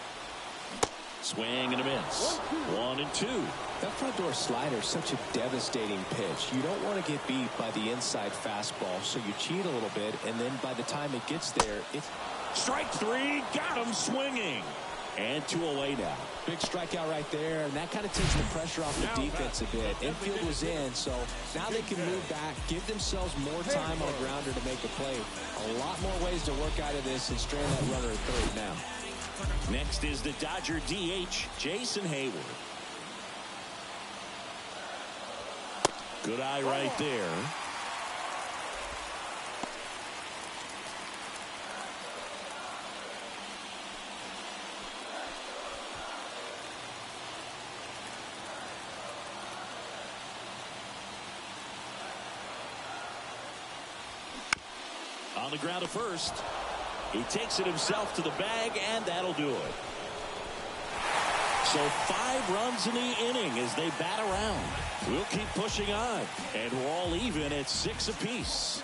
Swing and a miss. 1-2. That front door slider is such a devastating pitch. You don't want to get beat by the inside fastball, so you cheat a little bit, and then by the time it gets there, it's... Strike three, got him swinging. And 2 away now. Big strikeout right there, and that kind of takes the pressure off the defense a bit. Infield was in, so now they can move back, give themselves more time on a grounder to make a play. A lot more ways to work out of this and strand that runner at third now. Next is the Dodger DH, Jason Hayward. Good eye right there. On the ground to first. He takes it himself to the bag, and that'll do it. So 5 runs in the inning as they bat around. We'll keep pushing on, and we're all even at 6 apiece.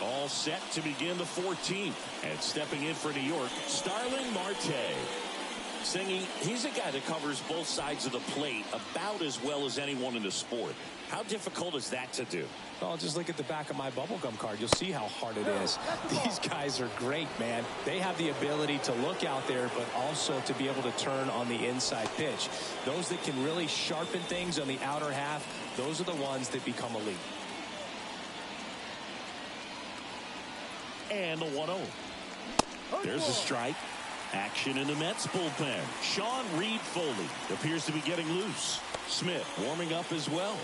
All set to begin the 14th. And stepping in for New York, Starling Marte. Singing, he's a guy that covers both sides of the plate about as well as anyone in the sport. How difficult is that to do? Well, just look at the back of my bubblegum card. You'll see how hard it is. These guys are great, man. They have the ability to look out there, but also to be able to turn on the inside pitch. Those that can really sharpen things on the outer half, those are the ones that become elite. And the 1-0. There's a strike. Action in the Mets bullpen. Sean Reed Foley appears to be getting loose. Smith warming up as well.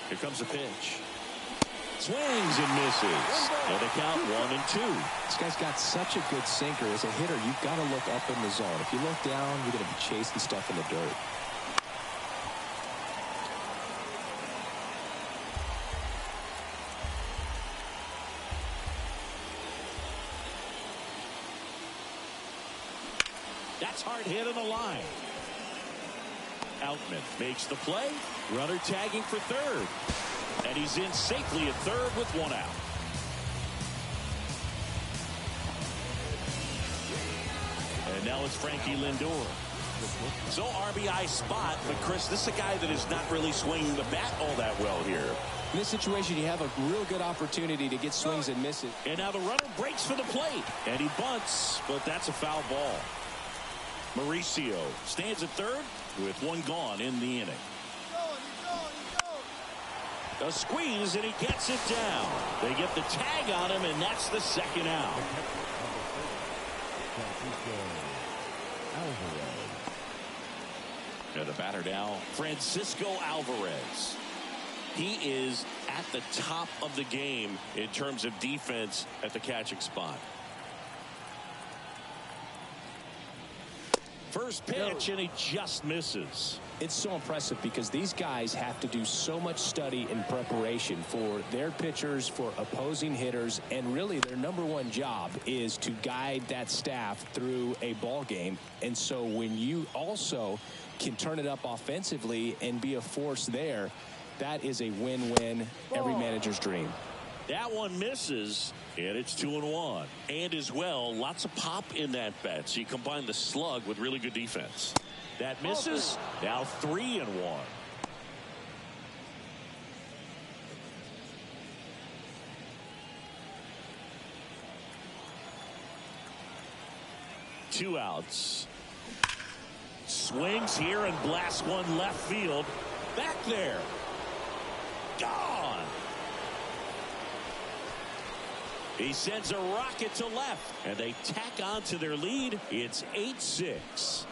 Here comes a pitch. Swings and misses. And the count 1-2. This guy's got such a good sinker. As a hitter, you've got to look up in the zone. If you look down, you're going to be chasing stuff in the dirt. That's hard hit on the line. Outman makes the play. Runner tagging for third. And he's in safely at third with 1 out. And now it's Frankie Lindor. So RBI spot, but Chris, this is a guy that is not really swinging the bat all that well here. In this situation, you have a real good opportunity to get swings and misses. And now the runner breaks for the plate, and he bunts, but that's a foul ball. Mauricio stands at third with one gone in the inning. A squeeze, and he gets it down. They get the tag on him, and that's the second out. And the batter now, Francisco Alvarez. He is at the top of the game in terms of defense at the catching spot. First pitch, and he just misses. It's so impressive because these guys have to do so much study and preparation for their pitchers, for opposing hitters, and really their #1 job is to guide that staff through a ball game. And so when you also can turn it up offensively and be a force there, that is a win-win, every manager's dream. That one misses, and it's 2-1. And as well, lots of pop in that bat. So you combine the slug with really good defense. That misses. Now 3-1. Two outs. Swings here and blasts one left field. Back there. Gone. He sends a rocket to left, and they tack on to their lead. It's 8-6.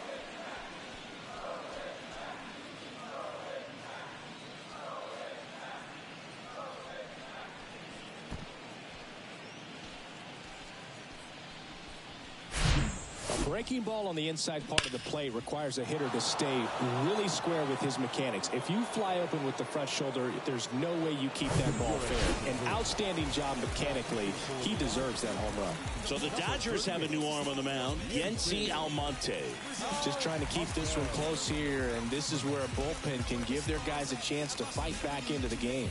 Breaking ball on the inside part of the plate requires a hitter to stay really square with his mechanics. If you fly open with the front shoulder, there's no way you keep that ball fair. An outstanding job mechanically. He deserves that home run. So the Dodgers have a new arm on the mound, Yency Almonte. Just trying to keep this one close here, and this is where a bullpen can give their guys a chance to fight back into the game.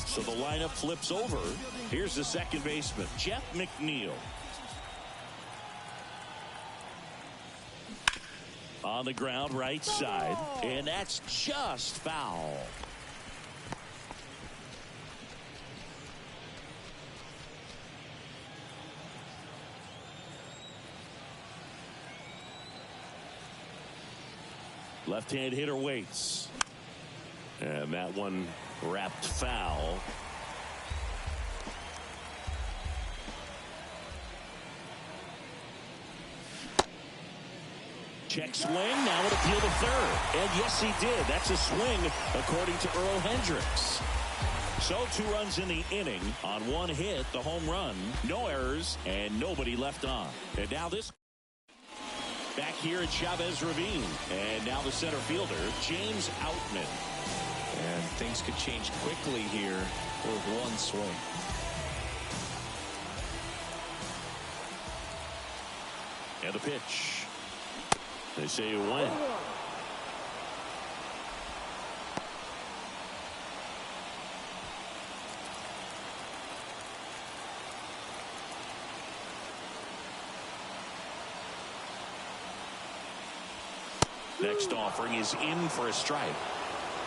So the lineup flips over. Here's the second baseman, Jeff McNeil. On the ground, right side, and that's just foul. Left-hand hitter waits, and that one wrapped foul. Check swing, now it appeal to third. And yes, he did. That's a swing, according to Earl Hendricks. So 2 runs in the inning on 1 hit, the home run, no errors, and nobody left on. And now this back here at Chavez Ravine. And now the center fielder, James Outman. And things could change quickly here with 1 swing. And the pitch. They say you win. Next offering is in for a strike.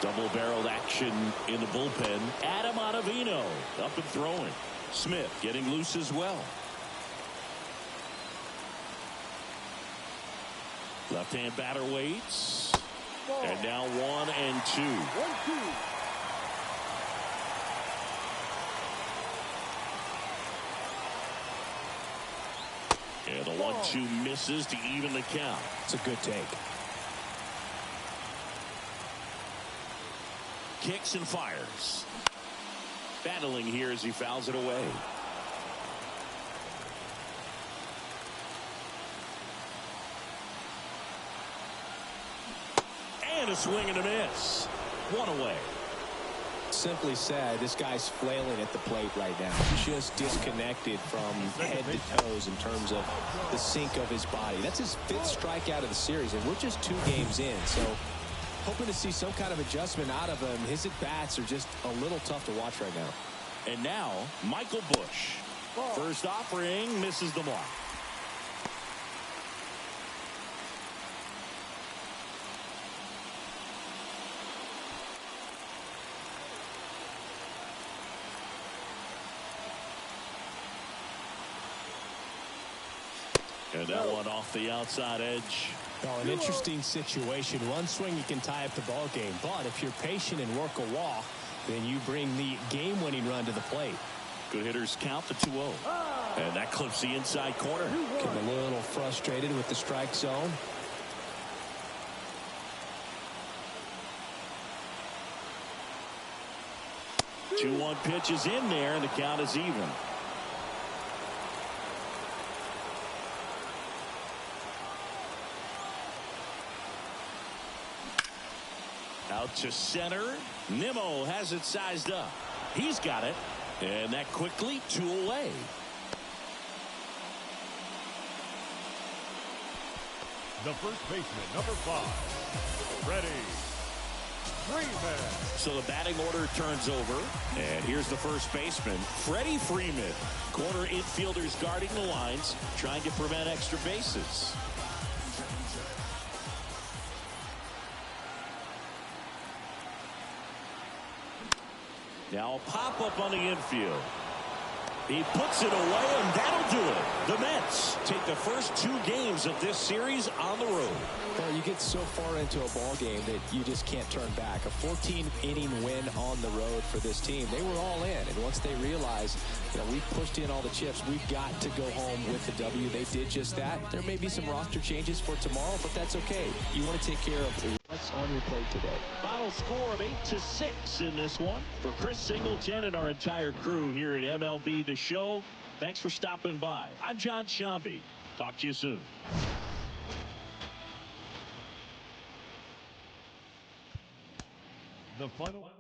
Double-barreled action in the bullpen. Adam Ottavino up and throwing. Smith getting loose as well. Left-hand batter waits. And now 1 and 2. 1-2. And the 1-2 misses to even the count. It's a good take. Kicks and fires. Battling here as he fouls it away. And a swing and a miss. 1 away. Simply said, this guy's flailing at the plate right now. Just disconnected from head to toes in terms of the sink of his body. That's his 5th strikeout of the series, and we're just 2 games in. So hoping to see some kind of adjustment out of him. His at-bats are just a little tough to watch right now. And now, Michael Busch. First offering, misses the mark. And that one off the outside edge. Oh, an interesting situation. One swing, you can tie up the ball game. But if you're patient and work a walk, then you bring the game-winning run to the plate. Good hitters count the 2-0. And that clips the inside corner. Getting a little frustrated with the strike zone. The 2-1 pitch is in there, and the count is even. Out to center. Nimmo has it sized up. He's got it. And that quickly 2 away. The first baseman, number 5, Freddie Freeman. So the batting order turns over. And here's the first baseman, Freddie Freeman. Corner infielders guarding the lines, trying to prevent extra bases. Now a pop-up on the infield. He puts it away, and that'll do it. The Mets take the first 2 games of this series on the road. Well, you get so far into a ball game that you just can't turn back. A 14-inning win on the road for this team. They were all in, and once they realized, we've pushed in all the chips, we've got to go home with the W. They did just that. There may be some roster changes for tomorrow, but that's okay. You want to take care of what's on your plate today. Final score of 8-6 in this one. For Chris Singleton and our entire crew here at MLB The Show, thanks for stopping by. I'm John Shambi. Talk to you soon. The final.